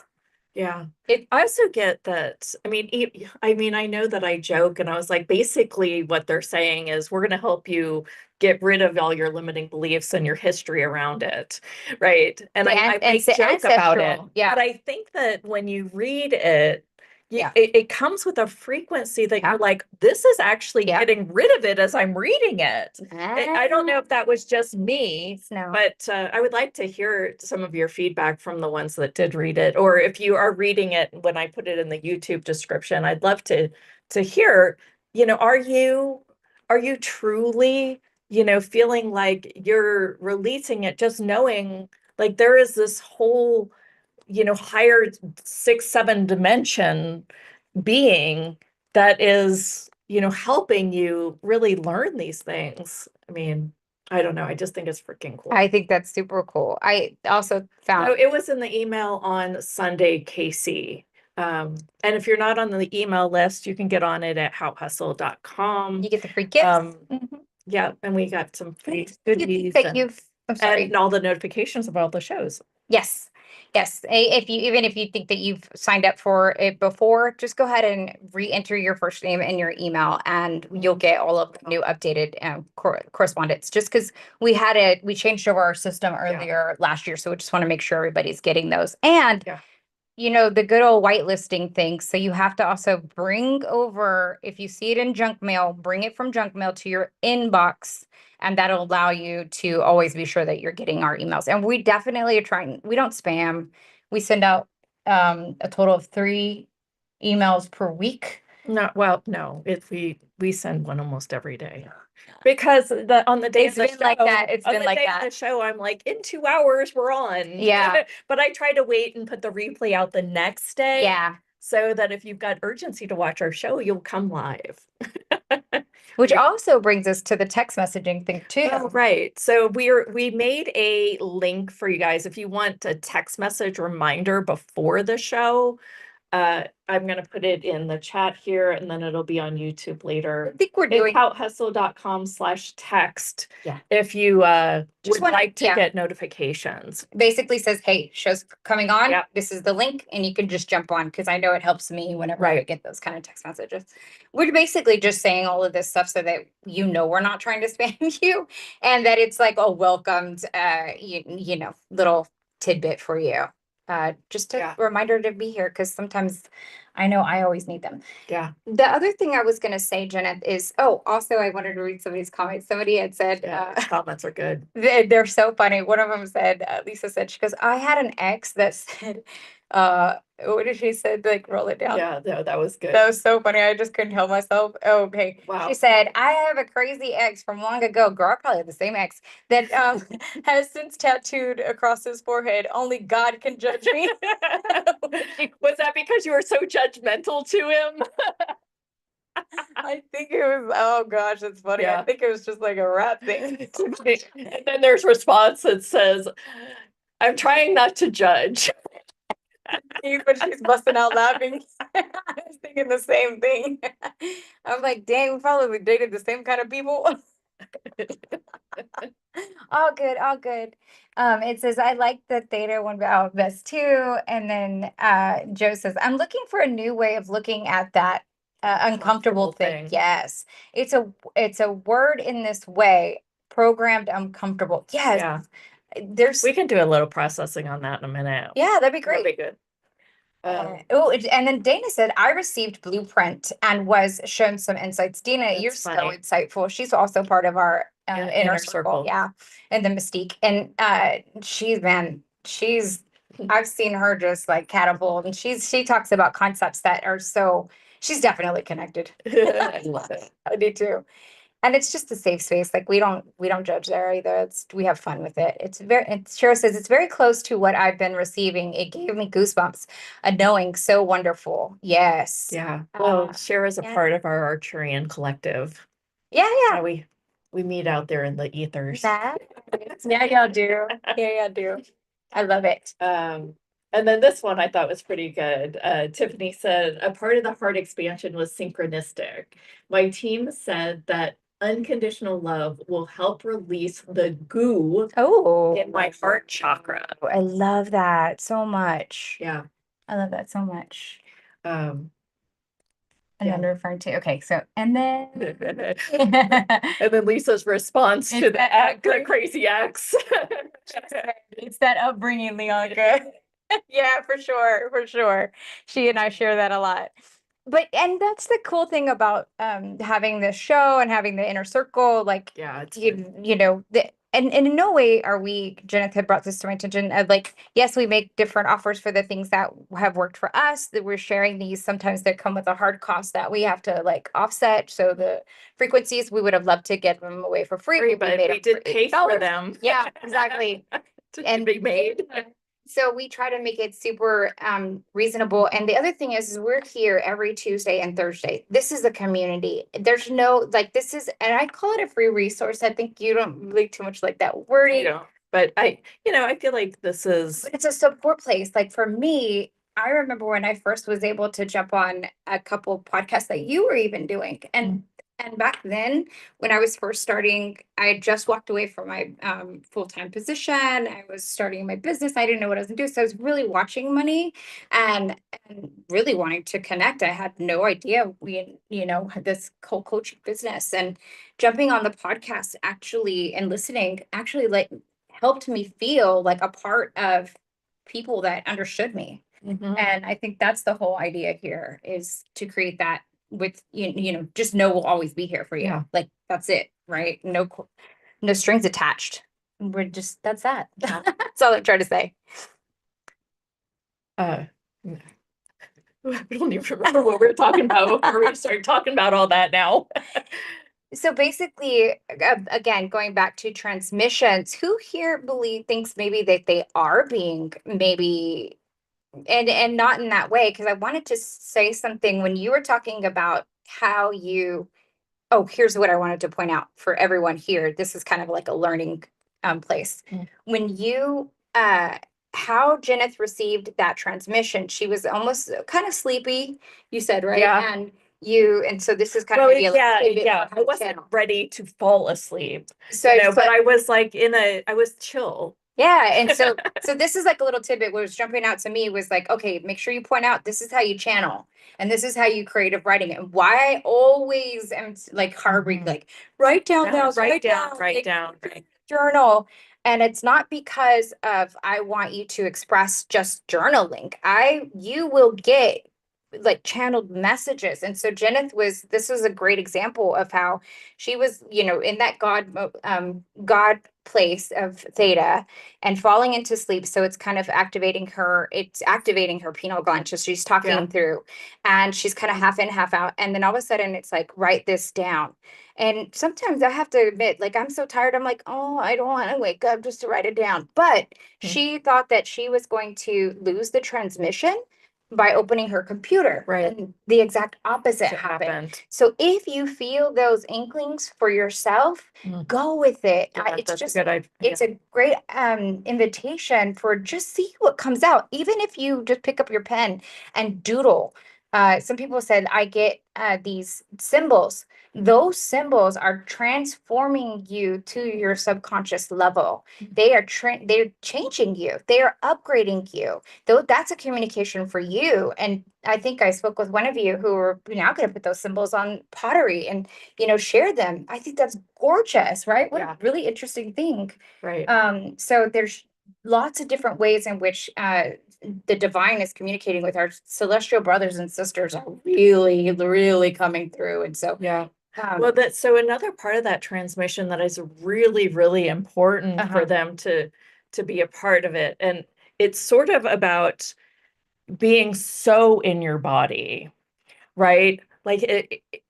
A: Yeah. I also get that. I mean, I know that I joke and I was like, basically what they're saying is we're going to help you get rid of all your limiting beliefs and your history around it. Right. And I make joke about it.
B: Yeah.
A: But I think that when you read it, it comes with a frequency that you're like, this is actually getting rid of it as I'm reading it. I don't know if that was just me, but I would like to hear some of your feedback from the ones that did read it, or if you are reading it when I put it in the YouTube description, I'd love to hear, are you truly, feeling like you're releasing it, just knowing like there is this whole higher 6-7 dimension being that is, helping you really learn these things. I mean, I don't know. I just think it's freaking cool.
B: I think that's super cool. I also found
A: it was in the email on Sunday, Casey. And if you're not on the email list, you can get on it at howhustle.com.
B: You get the free gifts.
A: Yeah, and we got some free goodies
B: and
A: all the notifications of all the shows.
B: Yes. Even if you think that you've signed up for it before, just go ahead and re-enter your first name and your email, and you'll get all of the new updated correspondence. Just because we changed over our system earlier last year, so we just want to make sure everybody's getting those. And the good old whitelisting thing. So you have to also bring over, if you see it in junk mail, bring it from junk mail to your inbox. And that'll allow you to always be sure that you're getting our emails. And we definitely are trying, we don't spam. We send out a total of 3 emails per week.
A: No, we send one almost every day. Because on the day of the show,
B: like that. It's been like that.
A: The show, I'm like, in 2 hours, we're on.
B: Yeah.
A: But I try to wait and put the replay out the next day.
B: Yeah.
A: So that if you've got urgency to watch our show, you'll come live.
B: Which also brings us to the text messaging thing too.
A: Oh, right. So we made a link for you guys if you want a text message reminder before the show. I'm gonna put it in the chat here and then it'll be on YouTube later.
B: I think we're
A: It's
B: doing,
A: outhustle.com/text.
B: Yeah.
A: If you
B: Just
A: would
B: wanna-
A: like to
B: yeah.
A: get notifications.
B: basically says, hey, show's coming on.
A: Yep.
B: This is the link, and you can just jump on because I know it helps me whenever I
A: Right.
B: get those kind of text messages. We're basically just saying all of this stuff so that you know we're not trying to spam you, and that it's like a welcomed, you know, little tidbit for you. Just a
A: Yeah.
B: reminder to be here because sometimes I know I always need them.
A: Yeah.
B: The other thing I was going to say, Jenna, is, also I wanted to read somebody's comments. Somebody had said,
A: Yeah, comments are good.
B: they're so funny. One of them said, Lisa said, she goes, I had an ex that said, what did she say? Like, roll it down.
A: Yeah, no, that was good.
B: That was so funny. I just couldn't help myself. Oh, okay.
A: Wow.
B: She said, I have a crazy ex from long ago. Girl, I probably have the same ex that has since tattooed across his forehead. Only God can judge me.
A: Was that because you were so judgmental to him?
B: I think it was, oh gosh, that's funny. I
A: Yeah.
B: think it was just like a rap thing.
A: And then there's response that says, I'm trying not to judge.
B: But she's busting out laughing. I was thinking the same thing. I'm like, dang, we probably dated the same kind of people. All good, all good. It says, I like the theta one best too. And then Joe says, I'm looking for a new way of looking at that uncomfortable thing. Yes. It's a word in this way, programmed uncomfortable. Yes.
A: Yeah.
B: There's
A: We can do a little processing on that in a minute.
B: yeah, that'd be great.
A: That'd be good.
B: And then Dana said, I received Blueprint and was shown some insights. Dana,
A: That's
B: you're
A: funny.
B: so insightful. She's also part of our inner circle. Yeah. And the Mystique. And I've seen her just like catapult, and she talks about concepts that are she's definitely connected.
A: I love it.
B: I do too. And it's just a safe space. Like we don't judge there either. We have fun with it. Cheryl says it's very close to what I've been receiving. It gave me goosebumps. A knowing so wonderful. Yes.
A: Yeah. Well, Cher is a
B: yeah.
A: part of our Arcturian Collective.
B: Yeah, yeah.
A: We meet out there in the ethers.
B: Yeah, y'all do. Yeah, y'all do. I love it.
A: And then this one I thought was pretty good. Tiffany said, a part of the heart expansion was synchronistic. My team said that unconditional love will help release the goo in my heart chakra.
B: I love that so much.
A: Yeah.
B: I love that so much.
A: And
B: then referring to, okay, so, and then.
A: And then Lisa's response to the crazy ex.
B: It's that upbringing, Leonka. Yeah, for sure. She and I share that a lot. And that's the cool thing about having this show and having the inner circle, like,
A: yeah, it's
B: you know, and in no way are we, Jeneth had brought this to my attention, like, yes, we make different offers for the things that have worked for us, that we're sharing these. Sometimes they come with a hard cost that we have to like offset. So the frequencies, we would have loved to get them away for free,
A: but we did pay for them.
B: Yeah, exactly.
A: And be made.
B: So we try to make it super reasonable. And the other thing is we're here every Tuesday and Thursday. This is a community. There's no, like, this is, and I call it a free resource. I think you don't really too much like that wording.
A: But I feel like this is.
B: It's a support place. Like for me, I remember when I first was able to jump on a couple podcasts that you were even doing. And back then, when I was first starting, I had just walked away from my full-time position. I was starting my business. I didn't know what I was going to do. So I was really watching money and really wanting to connect. I had no idea we, had this whole coaching business, and jumping on the podcast actually and listening actually like helped me feel like a part of people that understood me.
A: Mm-hmm.
B: And I think that's the whole idea here, is to create that with, just know we'll always be here for you.
A: Yeah.
B: Like, that's it, right? No strings attached. That's that.
A: Yeah.
B: That's all I'm trying to say.
A: I don't even remember what we were talking about before we started talking about all that now.
B: So basically, again, going back to transmissions, who here thinks maybe that they are being maybe, and not in that way, because I wanted to say something when you were talking about how here's what I wanted to point out for everyone here. This is kind of like a learning place.
A: Mm.
B: When you how Jeneth received that transmission. She was almost kind of sleepy, you said, right?
A: Yeah.
B: And so this is kind of
A: Well,
B: maybe a
A: yeah,
B: tidbit
A: yeah.
B: for
A: I
B: her
A: wasn't
B: channel.
A: ready to fall asleep,
B: So I
A: but
B: put,
A: I was like I was chill.
B: yeah, and so this is like a little tidbit what was jumping out to me was like, okay, make sure you point out this is how you channel and this is how you creative writing. And why I always am like harboring, like write down
A: Yeah,
B: those, write down,
A: write
B: like,
A: down, right.
B: journal. And it's not because of I want you to express just journaling. You will get like channeled messages. And so this was a great example of how she was, in that God place of theta and falling into sleep. So it's kind of it's activating her pineal gland. So she's talking
A: Yeah.
B: through and she's kind of half in, half out. And then all of a sudden it's like, write this down. And sometimes I have to admit, like, I'm so tired. I'm like, oh, I don't want to wake up just to write it down. But
A: Hmm.
B: she thought that she was going to lose the transmission by opening her computer.
A: Right.
B: And the exact opposite
A: It
B: happened.
A: happened.
B: So if you feel those inklings for yourself, go with it.
A: Yeah,
B: It's
A: that's a
B: just,
A: good idea.
B: it's a great invitation for just see what comes out. Even if you just pick up your pen and doodle. Some people said, I get these symbols. Those symbols are transforming you to your subconscious level. They're changing you. They are upgrading you. Though that's a communication for you. And I think I spoke with one of you who are now going to put those symbols on pottery and share them. I think that's gorgeous, right? What
A: Yeah.
B: a really interesting thing.
A: Right.
B: So there's lots of different ways in which the divine is communicating with our celestial brothers and sisters are really, really coming through. And so
A: Yeah. Well, so another part of that transmission that is really, really important for them to be a part of it. And it's sort of about being so in your body, right? Like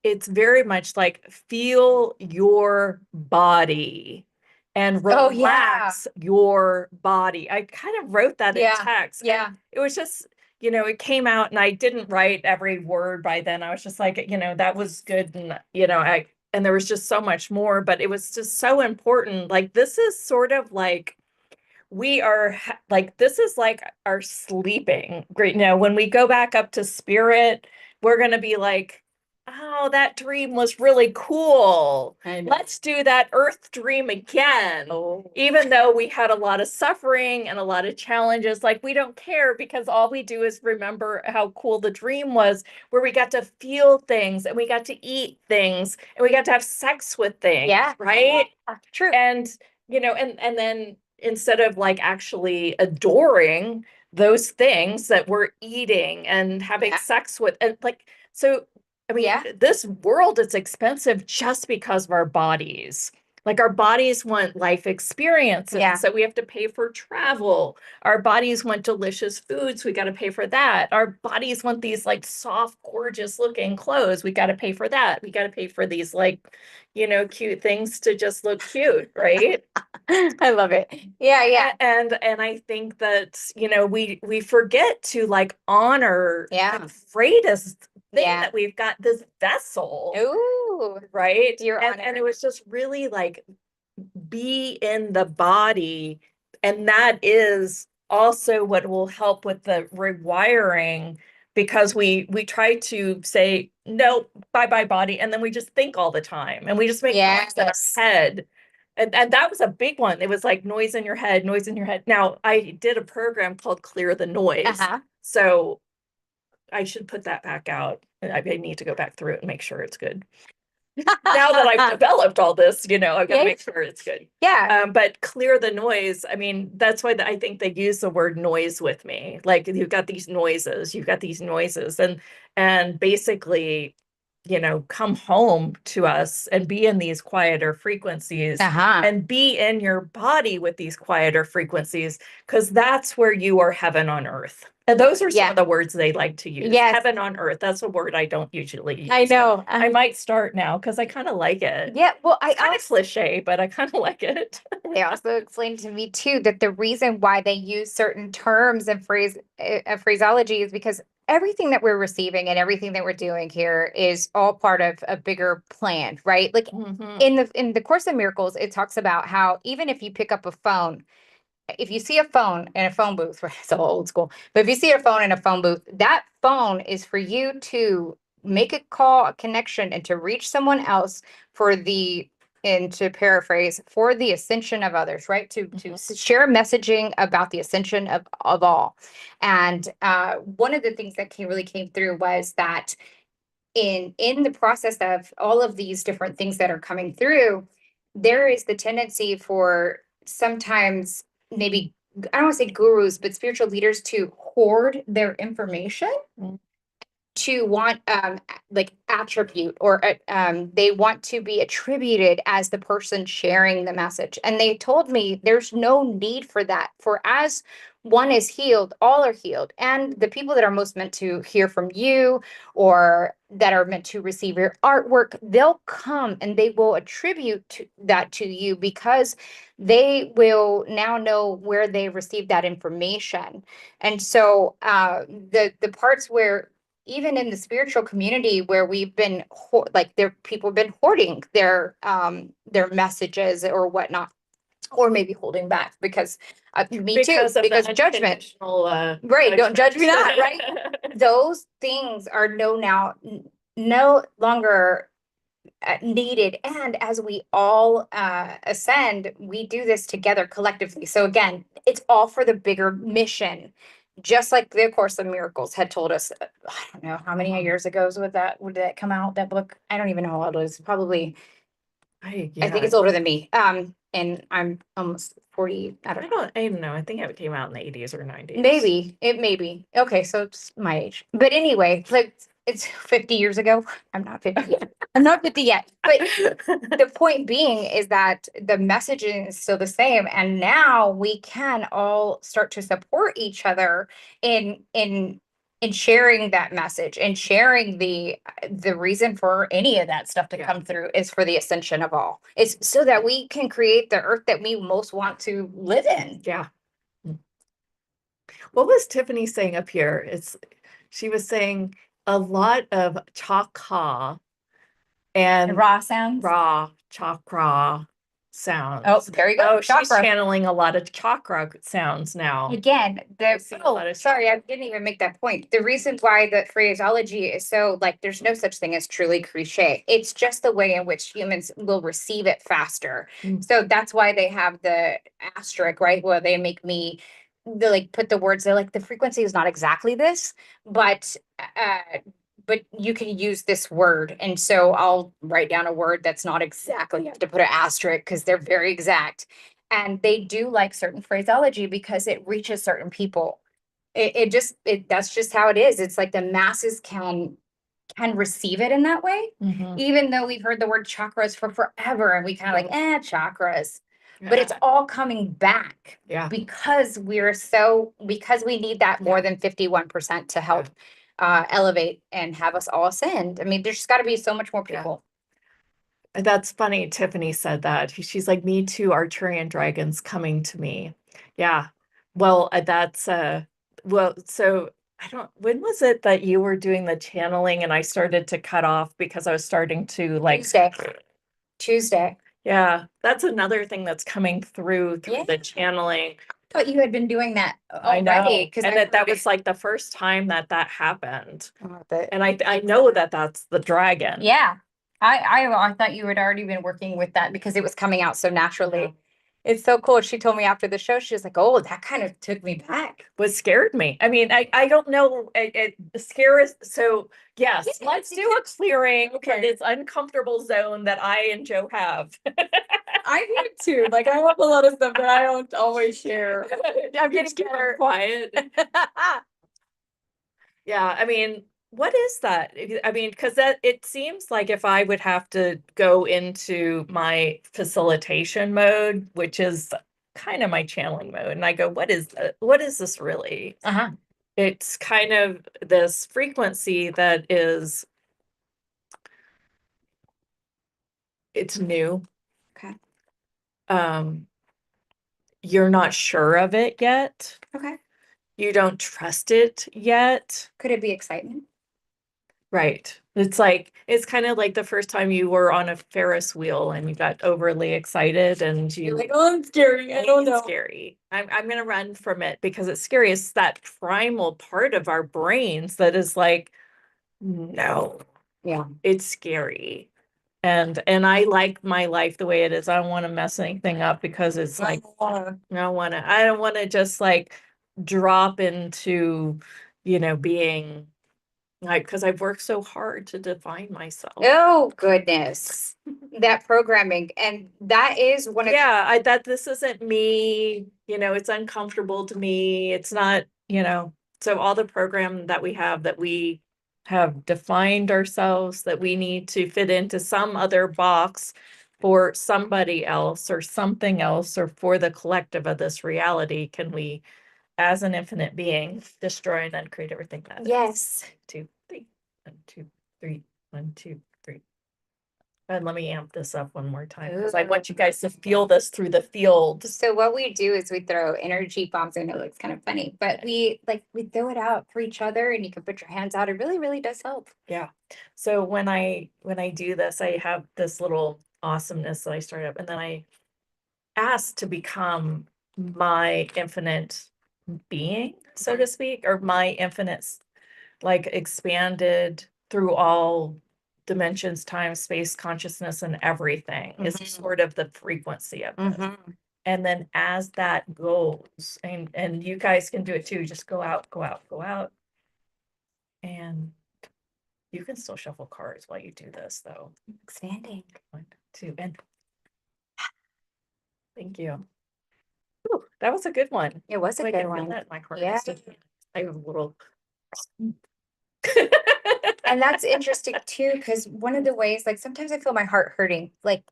A: it's very much like feel your body and
B: Oh, yeah.
A: relax your body. I kind of wrote that in
B: Yeah.
A: text.
B: Yeah.
A: And it was just, it came out and I didn't write every word by then. I was just like, that was good. And, and there was just so much more, but it was just so important. Like, this is sort of like, this is like our sleeping. Great. Now, when we go back up to spirit, we're going to be like, oh, that dream was really cool. Let's do that earth dream again.
B: Oh.
A: Even though we had a lot of suffering and a lot of challenges, like we don't care because all we do is remember how cool the dream was, where we got to feel things and we got to eat things and we got to have sex with things.
B: Yeah.
A: Right.
B: True.
A: And, and then instead of like actually adoring those things that we're eating and having sex with, and like, so I mean, this world is expensive just because of our bodies. Like our bodies want life experiences.
B: Yeah.
A: So we have to pay for travel. Our bodies want delicious foods. We got to pay for that. Our bodies want these like soft, gorgeous looking clothes. We got to pay for that. We got to pay for these like, cute things to just look cute, right?
B: I love it. Yeah, yeah.
A: And I think that, we forget to like honor the greatest thing that we've got, this vessel.
B: Ooh.
A: Right.
B: You're
A: and it was just really like be in the body. And that is also what will help with the rewiring, because we try to say no, bye body, and then we just think all the time and we just make noise in our head. And that was a big one. It was like noise in your head, noise in your head. Now, I did a program called Clear the Noise. So I should put that back out. I need to go back through it and make sure it's good. Now that I've developed all this, I've got to make sure it's good.
B: Yeah.
A: But clear the noise. I mean, that's why I think they use the word noise with me. Like you've got these noises, and basically, come home to us and be in these quieter frequencies and be in your body with these quieter frequencies, because that's where you are heaven on earth. And those are some of the words they like to use.
B: Yes.
A: Heaven on earth. That's a word I don't usually use.
B: I know.
A: I might start now because I kind of like it.
B: Yeah. Well,
A: it's kind of cliche, but I kind of like it.
B: They also explained to me too that the reason why they use certain terms and phraseology is because everything that we're receiving and everything that we're doing here is all part of a bigger plan, right? Like in the Course of Miracles, it talks about how even if you pick up a phone, if you see a phone in a phone booth, right, it's all old school, but if you see a phone in a phone booth, that phone is for you to make a call, a connection, and to reach someone else for the, and to paraphrase, for the ascension of others, right? To share messaging about the ascension of all. And one of the things that really came through was that in the process of all of these different things that are coming through, there is the tendency for sometimes maybe, I don't want to say gurus, but spiritual leaders to hoard their information, to want like attribute, or they want to be attributed as the person sharing the message. And they told me there's no need for that. For as one is healed, all are healed. And the people that are most meant to hear from you, or that are meant to receive your artwork, they'll come and they will attribute that to you, because they will now know where they received that information. And so the parts where, even in the spiritual community, where we've been like, there, people have been hoarding their messages or whatnot, or maybe holding back because me too,
A: Because of
B: because
A: the
B: judgment,
A: unconditional,
B: right? Don't judge me
A: judgment.
B: not, right? Those things are no longer needed. And as we all ascend, we do this together collectively. So again, it's all for the bigger mission. Just like the Course of Miracles had told us, I don't know how many years ago would that come out, that book? I don't even know how old it is. Probably, I think it's older than me. And I'm almost 40. I don't
A: know. I think it came out in the 80s or 90s.
B: Maybe. Okay, so it's my age. But anyway, like, it's 50 years ago. I'm not 50 yet. I'm not 50 yet. But the point being is that the messaging is still the same. And now we can all start to support each other in sharing that message, and sharing the reason for any of that stuff to come through is for the ascension of all. It's so that we can create the earth that we most want to live in.
A: Yeah. What was Tiffany saying up here? She was saying a lot of chakra and
B: raw sounds.
A: Raw chakra sounds.
B: Oh, there you go.
A: Oh, she's channeling a lot of chakra sounds now.
B: Again, sorry, I didn't even make that point. The reason why the phraseology is so, like, there's no such thing as truly cliche. It's just the way in which humans will receive it faster. So that's why they have the asterisk, right? Where they make me, they like put the words, they're like, the frequency is not exactly this, but you can use this word. And so I'll write down a word that's not exactly, you have to put an asterisk because they're very exact. And they do like certain phraseology because it reaches certain people. That's just how it is. It's like the masses can receive it in that way. Even though we've heard the word chakras for forever, and we kind of like, chakras. But it's all coming back. Because because we need that more than 51% to help elevate and have us all ascend. I mean, there's just got to be so much more people.
A: That's funny. Tiffany said that. She's like, me too, Arcturian dragons coming to me. Yeah. Well, so when was it that you were doing the channeling and I started to cut off because I was starting to like
B: Tuesday.
A: Yeah. That's another thing that's coming through the channeling.
B: I thought you had been doing that
A: I know.
B: already.
A: And that was like the first time that happened. And I know that that's the dragon.
B: Yeah. I thought you had already been working with that because it was coming out so naturally. Yeah. It's so cool. She told me after the show, she was like, oh, that kind of took me back.
A: What scared me. I mean, I don't know. It scares. So yes, let's do a clearing for this uncomfortable zone that I and Joe have.
B: I do too. Like, I have a lot of stuff that I don't always share.
A: I'm getting better. Quiet. Yeah, I mean, what is that? I mean, because it seems like if I would have to go into my facilitation mode, which is kind of my channeling mode, and I go, what is this really? It's kind of this frequency that is, it's new.
B: Okay.
A: You're not sure of it yet.
B: Okay.
A: You don't trust it yet.
B: Could it be excitement?
A: Right. It's kind of like the first time you were on a Ferris wheel and you got overly excited and
B: You're
A: you
B: like, oh, I'm scary. I don't
A: it's
B: know.
A: scary. I'm gonna run from it because it's scary. It's that primal part of our brains that is like, no,
B: Yeah.
A: it's scary. And I like my life the way it is. I don't want to mess anything up because it's like I don't want to just like drop into, being like, because I've worked so hard to define myself.
B: Oh, goodness. That programming. And that is one of
A: Yeah, that this isn't me, it's uncomfortable to me. It's not, so all the program that we have defined ourselves that we need to fit into some other box for somebody else or something else or for the collective of this reality, can we, as an infinite being, destroy and then create everything that is?
B: yes.
A: 2, 3, 1, 2, 3, 1, 2, 3. And let me amp this up one more time because I want you guys to feel this through the field.
B: So what we do is we throw energy bombs. I know it looks kind of funny, but we throw it out for each other and you can put your hands out. It really, really does help.
A: Yeah. So when I do this, I have this little awesomeness that I start up, and then I ask to become my infinite being, so to speak, or my infinite, like expanded through all dimensions, time, space, consciousness, and everything is sort of the frequency of this. And then as that goes, and you guys can do it too, just go out, go out, go out. And you can still shuffle cards while you do this, though.
B: Expanding.
A: 1, 2, and thank you. Ooh, that was a good one.
B: It was a
A: I
B: good
A: can feel
B: one.
A: that in my heart.
B: Yeah.
A: I have a little.
B: And that's interesting too, because one of the ways, like sometimes I feel my heart hurting. Like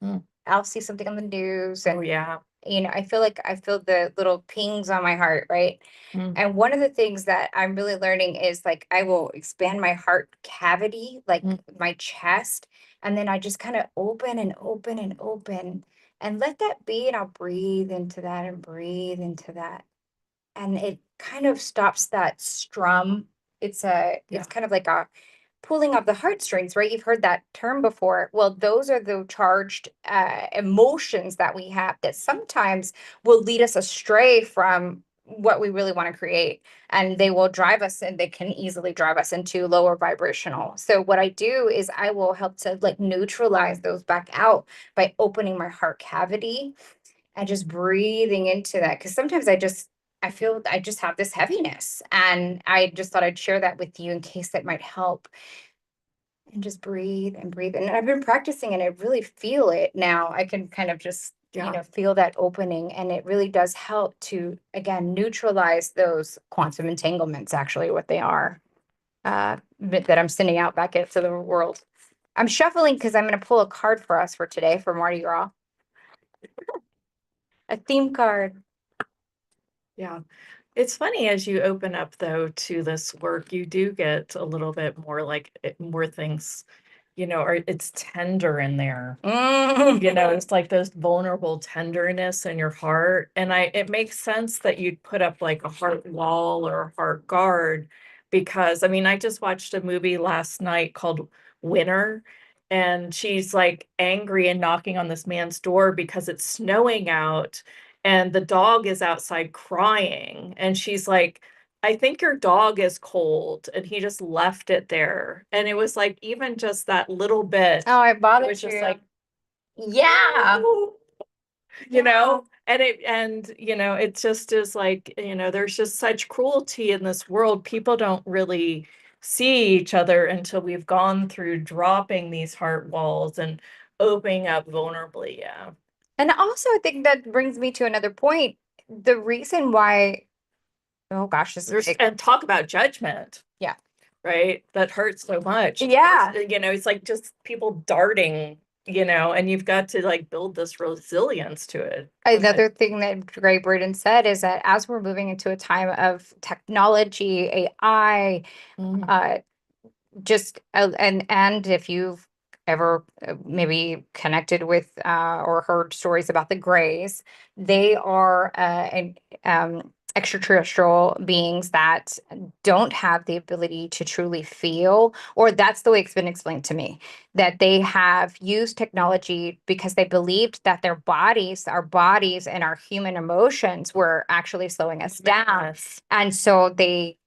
B: I'll see something on the news
A: Oh
B: and
A: yeah.
B: I feel like I feel the little pings on my heart, right? And one of the things that I'm really learning is like I will expand my heart cavity, like my chest, and then I just kind of open and open and open and let that be, and I'll breathe into that and breathe into that. And it kind of stops that strum. It's kind of like a pulling of the heartstrings, right? You've heard that term before. Well, those are the charged emotions that we have that sometimes will lead us astray from what we really want to create. And they will drive us, and they can easily drive us into lower vibrational. So what I do is I will help to like neutralize those back out by opening my heart cavity and just breathing into that. Because sometimes I feel I just have this heaviness, and I just thought I'd share that with you in case that might help. And just breathe and breathe. And I've been practicing and I really feel it now. I can kind of just, feel that opening. And it really does help to, again, neutralize those quantum entanglements, actually, what they are, that I'm sending out back into the world. I'm shuffling because I'm going to pull a card for us for today for Mardi Gras. A theme card.
A: Yeah. It's funny as you open up though to this work, you do get a little bit more like more things, or it's tender in there. It's like this vulnerable tenderness in your heart. And it makes sense that you'd put up like a heart wall or a heart guard because I just watched a movie last night called Winter, and she's like angry and knocking on this man's door because it's snowing out and the dog is outside crying. And she's like, I think your dog is cold. And he just left it there. And it was like, even just that little bit.
B: Oh, I bothered
A: it was just
B: you.
A: like,
B: Yeah.
A: It just is like, there's just such cruelty in this world. People don't really see each other until we've gone through dropping these heart walls and opening up vulnerably. Yeah.
B: And also, I think that brings me to another point. The reason why, oh gosh, this is big.
A: And talk about judgment.
B: Yeah.
A: Right? That hurts so much.
B: Yeah.
A: It's like just people darting, and you've got to like build this resilience to it.
B: Another thing that Gray Braden said is that as we're moving into a time of technology, AI, and if you've ever maybe connected with or heard stories about the Greys, they are extraterrestrial beings that don't have the ability to truly feel, or that's the way it's been explained to me, that they have used technology because they believed that our bodies and our human emotions were actually slowing us down.
A: Yes.
B: And so they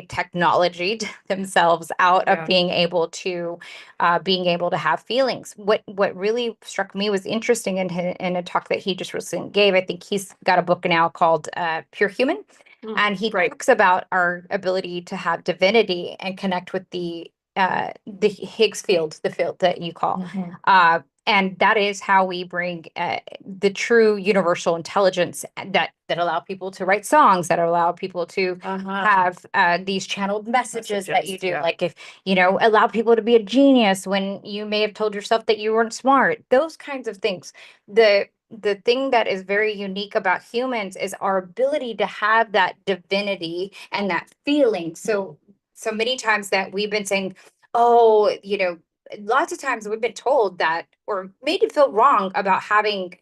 B: technologied themselves out
A: Yeah.
B: of being able to have feelings. What really struck me was interesting in a talk that he just recently gave. I think he's got a book now called Pure Human, and he
A: Right.
B: talks about our ability to have divinity and connect with the Higgs field, the field that you call.
A: Mhm.
B: And that is how we bring the true universal intelligence that allow people to write songs, that allow people to have these channeled messages that you do.
A: Yeah.
B: Like if, allow people to be a genius when you may have told yourself that you weren't smart, those kinds of things. The thing that is very unique about humans is our ability to have that divinity and that feeling. So many times that we've been saying, oh, lots of times we've been told that or made to feel wrong about having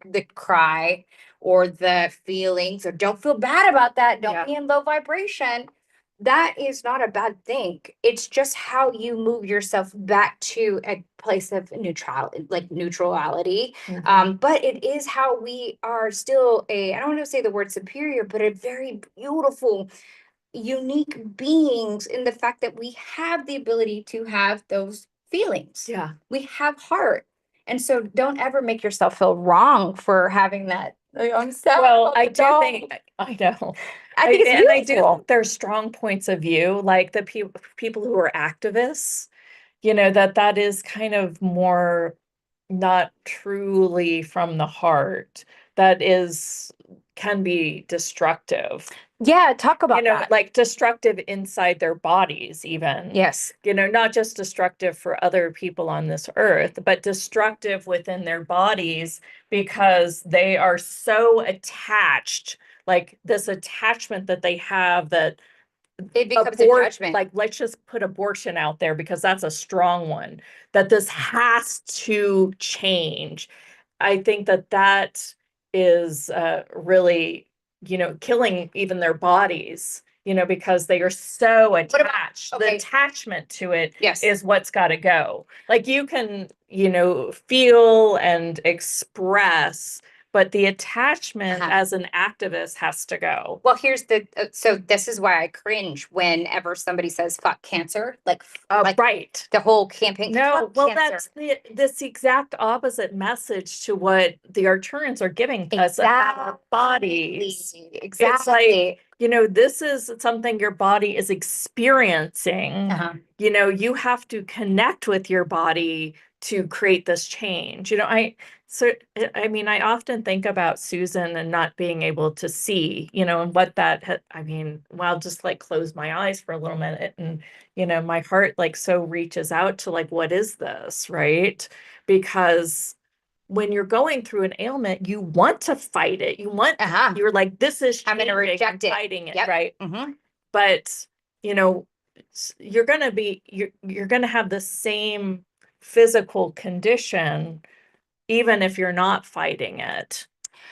B: the cry or the feelings, or don't feel bad about that. Don't be in low vibration. That is not a bad thing. It's just how you move yourself back to a place of neutrality. But it is how we are still I don't want to say the word superior, but a very beautiful, unique beings in the fact that we have the ability to have those feelings.
A: Yeah.
B: We have heart. And so don't ever make yourself feel wrong for having that. I'm sad.
A: Well, I do think, I know.
B: I think it's
A: And I do
B: beautiful.
A: think there's strong points of view, like the people who are activists, that is kind of more not truly from the heart. That can be destructive.
B: Yeah, talk about that.
A: Like destructive inside their bodies, even.
B: Yes.
A: Not just destructive for other people on this earth, but destructive within their bodies because they are so attached, like this attachment that they have that
B: It becomes a judgment.
A: like let's just put abortion out there because that's a strong one, that this has to change. I think that is really, killing even their bodies, because they are so attached. The attachment to it is what's got to go. Like you can, feel and express, but the attachment as an activist has to go.
B: Well, so this is why I cringe whenever somebody says fuck cancer, like
A: right.
B: The whole campaign.
A: No, well, that's the exact opposite message to what the Arcturians are giving us about our bodies.
B: Exactly.
A: It's like, this is something your body is experiencing. You have to connect with your body to create this change. I mean, I often think about Susan and not being able to see, and what I'll just like close my eyes for a little minute and, my heart like so reaches out to like, what is this, right? Because when you're going through an ailment, you want to fight it. You're like, this is changing, I'm going to reject it. Fighting it, right? But, you're going to have the same physical condition even if you're not fighting it.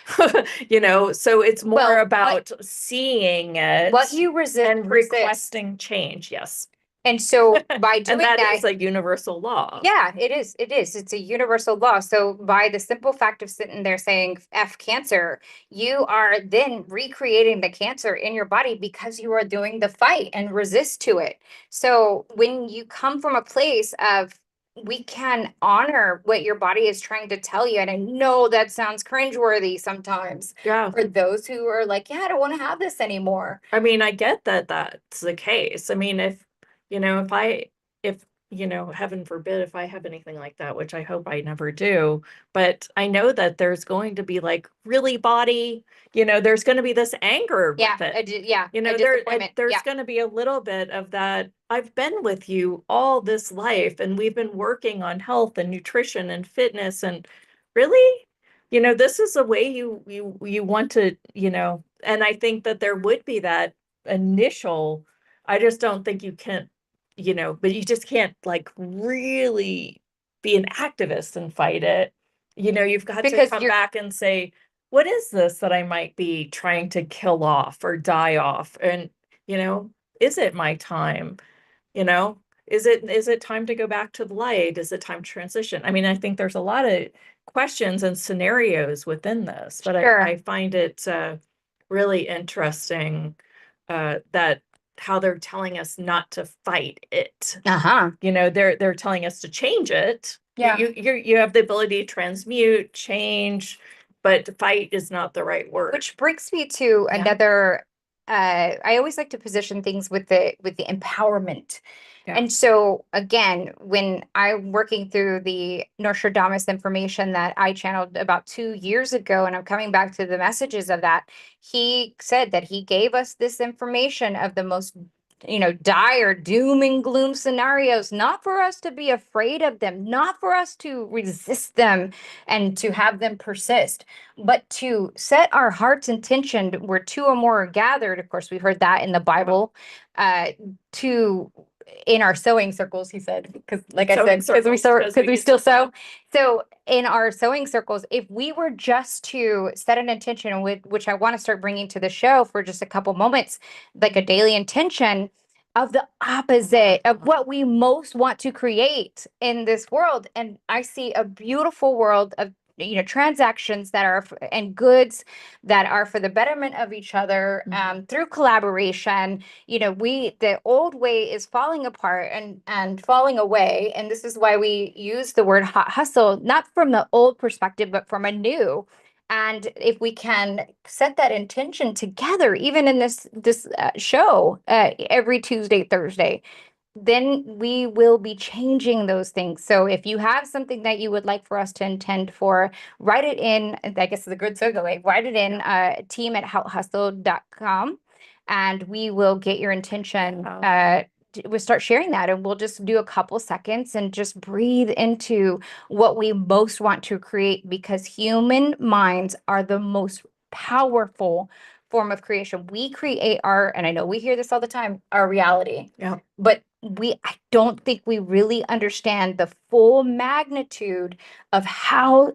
A: So it's more about seeing it,
B: what you resist
A: and requesting change. Yes.
B: And so by doing
A: that is a universal law.
B: Yeah, it is. It's a universal law. So by the simple fact of sitting there saying F cancer, you are then recreating the cancer in your body because you are doing the fight and resist to it. So when you come from a place of we can honor what your body is trying to tell you. And I know that sounds cringeworthy sometimes.
A: Yeah.
B: For those who are like, yeah, I don't want to have this anymore.
A: I mean, I get that that's the case. I mean, if heaven forbid, if I have anything like that, which I hope I never do, but I know that there's going to be like really body, there's going to be this anger with it. There's going to be a little bit of that. I've been with you all this life and we've been working on health and nutrition and fitness and really, this is the way you want to, and I think that there would be that initial, I just don't think you can, but you just can't like really be an activist and fight it. You've got to come back and say, what is this that I might be trying to kill off or die off? And, is it my time? You know, is it time to go back to the light? Is it time to transition? I mean, I think there's a lot of questions and scenarios within this, but
B: Sure.
A: I find it really interesting that how they're telling us not to fight it.
B: Uh-huh.
A: They're telling us to change it.
B: Yeah.
A: You have the ability to transmute, change, but fight is not the right word.
B: Which brings me to
A: Yeah.
B: another, I always like to position things with the empowerment.
A: Yeah.
B: And so again, when I'm working through the Nostradamus information that I channeled about 2 years ago, and I'm coming back to the messages of that, he said that he gave us this information of the most dire doom and gloom scenarios, not for us to be afraid of them, not for us to resist them and to have them persist, but to set our heart's intention where two or more are gathered. Of course, we heard that in the Bible, to in our sewing circles, he said, because like I said, because we still sew. So in our sewing circles, if we were just to set an intention, which I want to start bringing to the show for just a couple moments, like a daily intention of the opposite of what we most want to create in this world. And I see a beautiful world of transactions that are and goods that are for the betterment of each other, through collaboration. The old way is falling apart and falling away, and this is why we use the word hot hustle, not from the old perspective but from a new. And if we can set that intention together, even in this show, every Tuesday, Thursday, then we will be changing those things. So if you have something that you would like for us to intend for, write it in. I guess it's a good segue. Write it in, team@hothustle.com, and we will get your intention. We'll start sharing that, and we'll just do a couple seconds and just breathe into what we most want to create, because human minds are the most powerful form of creation. We create and I know we hear this all the time, our reality.
A: Yeah.
B: But I don't think we really understand the full magnitude of how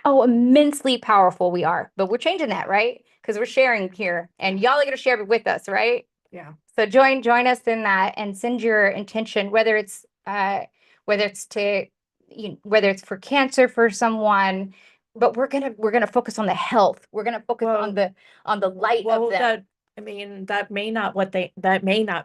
B: immensely powerful we are. But we're changing that, right? Because we're sharing here, and y'all are going to share it with us, right?
A: Yeah.
B: So join us in that, and send your intention, whether it's for cancer for someone, but we're gonna focus on the health. We're gonna focus on the light of them.
A: That may not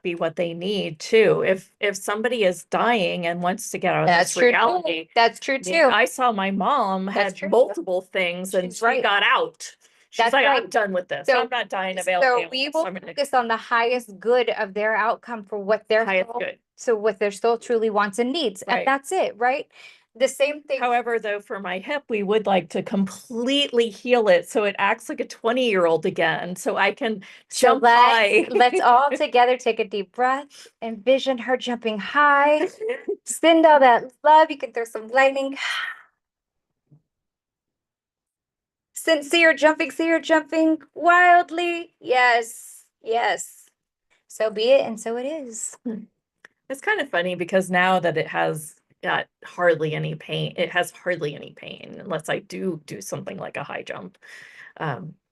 A: be what they need too. If somebody is dying and wants to get out of
B: That's
A: this
B: true.
A: reality,
B: That's true too.
A: I saw my mom had multiple things and she got out. She's like, I'm done with this. I'm not dying of
B: So
A: aliens.
B: we will focus on the highest good of their outcome for what their
A: highest good.
B: So what their soul truly wants and needs, and that's it, right? The same thing.
A: However, though, for my hip, we would like to completely heal it so it acts like a 20-year-old again, so I can jump high.
B: Let's all together take a deep breath. Envision her jumping high. Send all that love. You can throw some lightning. See her jumping wildly. Yes, yes. So be it, and so it is.
A: It's kind of funny because now that it has got hardly any pain, unless I do something like a high jump.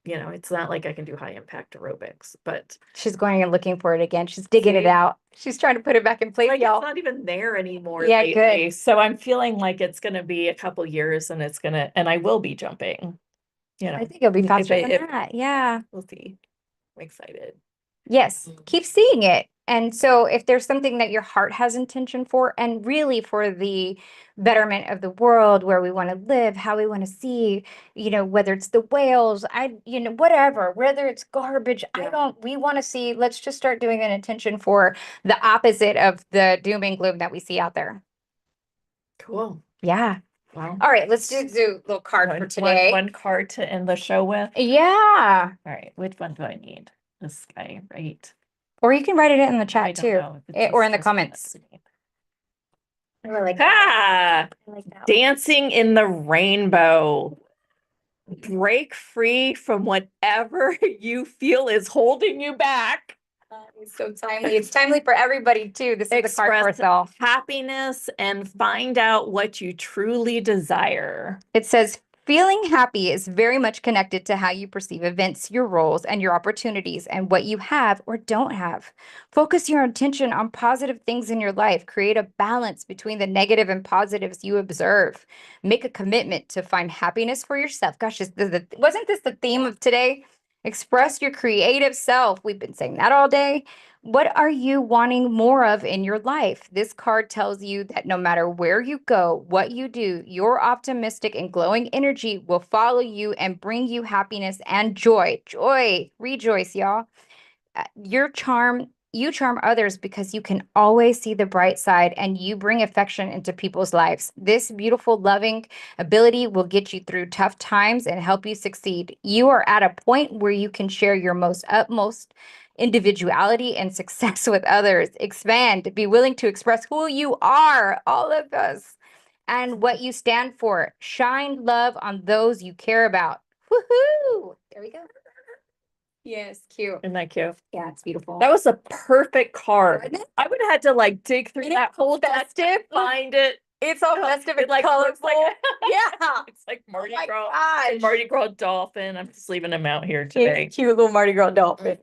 A: It's not like I can do high impact aerobics, but
B: she's going and looking for it again. She's digging it out. She's trying to put it back in place, y'all.
A: It's not even there anymore.
B: Yeah,
A: lately. Good. So I'm feeling like it's going to be a couple years, and I will be jumping.
B: I think it'll be faster than that. Yeah.
A: We'll see. I'm excited.
B: Yes. Keep seeing it. And so if there's something that your heart has intention for, and really for the betterment of the world, where we want to live, how we want to see, whether it's the whales, whatever, whether it's garbage, we want to see, let's just start doing an intention for the opposite of the doom and gloom that we see out there.
A: Cool.
B: Yeah.
A: Wow.
B: All right, let's do a little card for today.
A: One card to end the show with.
B: Yeah.
A: All right, which one do I need? This guy, right?
B: Or you can write it in the chat too, or in the comments.
A: I like that. Dancing in the rainbow. Break free from whatever you feel is holding you back.
B: It's so timely. It's timely for everybody too. This is the card for itself.
A: Happiness and find out what you truly desire.
B: It says, Feeling happy is very much connected to how you perceive events, your roles, and your opportunities, and what you have or don't have. Focus your attention on positive things in your life. Create a balance between the negative and positives you observe. Make a commitment to find happiness for yourself. Gosh, wasn't this the theme of today? Express your creative self. We've been saying that all day. What are you wanting more of in your life? This card tells you that no matter where you go, what you do, your optimistic and glowing energy will follow you and bring you happiness and joy. Joy, rejoice, y'all. You charm others because you can always see the bright side and you bring affection into people's lives. This beautiful, loving ability will get you through tough times and help you succeed. You are at a point where you can share your most utmost individuality and success with others. Expand, be willing to express who you are, all of us, and what you stand for. Shine love on those you care about. Woohoo! There we go. Yes, cute.
A: Isn't that cute?
B: Yeah, it's beautiful.
A: That was a perfect card.
B: Isn't it?
A: I would have had to like dig through
B: Isn't
A: that
B: it
A: whole deck to
B: festive?
A: find it.
B: It's all festive
A: It
B: and
A: like looks
B: colorful.
A: like
B: Yeah.
A: it's like Mardi
B: my
A: Gras.
B: gosh.
A: It's a Mardi Gras dolphin. I'm just leaving him out here today.
B: Cute little Mardi Gras dolphin.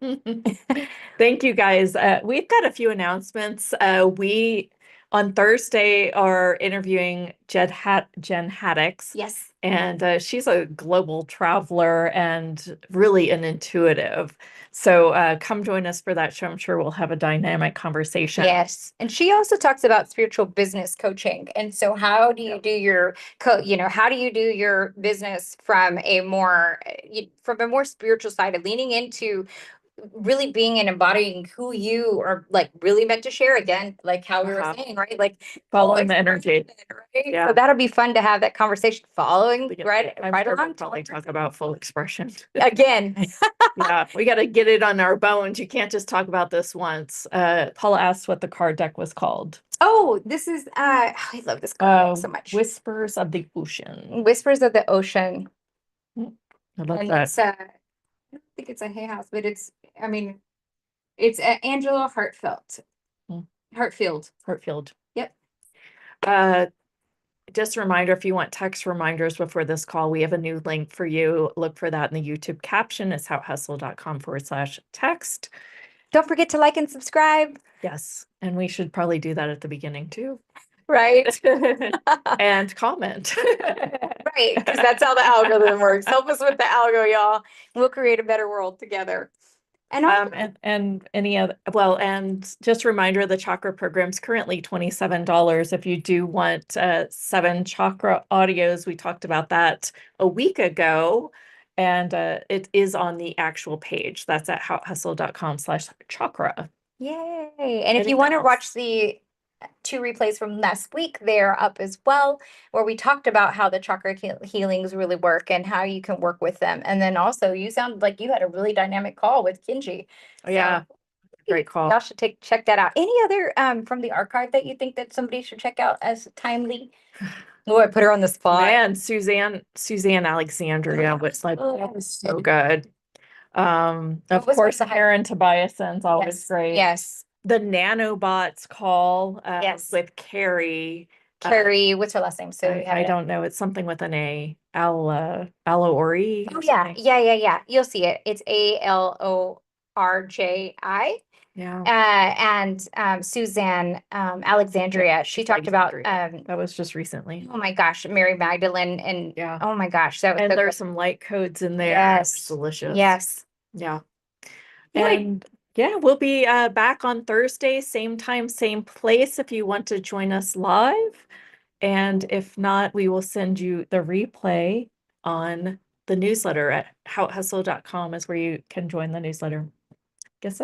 A: Thank you guys. We've got a few announcements. We on Thursday are interviewing Jen Haddix.
B: Yes.
A: And she's a global traveler and really an intuitive. So come join us for that show. I'm sure we'll have a dynamic conversation.
B: Yes. And she also talks about spiritual business coaching. And so how do you do your how do you do your business from a more spiritual side of leaning into really being and embodying who you are like really meant to share again, like how we were saying, right? Like
A: following the energy.
B: Right?
A: Yeah.
B: So that'll be fun to have that conversation following, right?
A: I'm
B: Right
A: sure we'll
B: along.
A: probably talk about full expression.
B: Again.
A: Yeah, we got to get it on our bones. You can't just talk about this once. Paula asked what the card deck was called.
B: Oh, this is I love this card deck so much.
A: Whispers of the Ocean.
B: Whispers of the Ocean.
A: I love
B: And
A: that.
B: it's I don't think it's a Hay House, but it's Angela Hartfelt. Hartfield. Yep.
A: Just a reminder, if you want text reminders before this call, we have a new link for you. Look for that in the YouTube caption. It's houthustle.com/text.
B: Don't forget to like and subscribe.
A: Yes. And we should probably do that at the beginning too.
B: Right.
A: And comment.
B: Right. Because that's how the algorithm works. Help us with the algo, y'all. We'll create a better world together.
A: And any other, well, and just a reminder, the chakra program's currently $27. If you do want 7 chakra audios, we talked about that a week ago, and it is on the actual page. That's at houthustle.com/chakra.
B: Yay. And if you want to watch the 2 replays from last week, they're up as well, where we talked about how the chakra healings really work and how you can work with them. And then also you sound like you had a really dynamic call with Kinji.
A: Oh, yeah. Great call.
B: Y'all should check that out. Any other from the archive that you think that somebody should check out as timely? Oh, I put her on the spot.
A: Man, Suzanne Alexandria was like, that was so good. Of course, Aaron Tobiason's always great.
B: Yes.
A: The nanobots call with Carrie.
B: What's her last name? So
A: I don't know. It's something with an A. Alori.
B: Oh, yeah. You'll see it. It's ALORJI.
A: Yeah.
B: And Suzanne Alexandria, she talked about
A: that was just recently.
B: Oh my gosh, Mary Magdalene and oh my gosh, that was
A: and there's some light codes in there.
B: Yes.
A: Delicious.
B: Yes.
A: Yeah. And yeah, we'll be back on Thursday, same time, same place if you want to join us live. And if not, we will send you the replay on the newsletter at houthustle.com is where you can join the newsletter.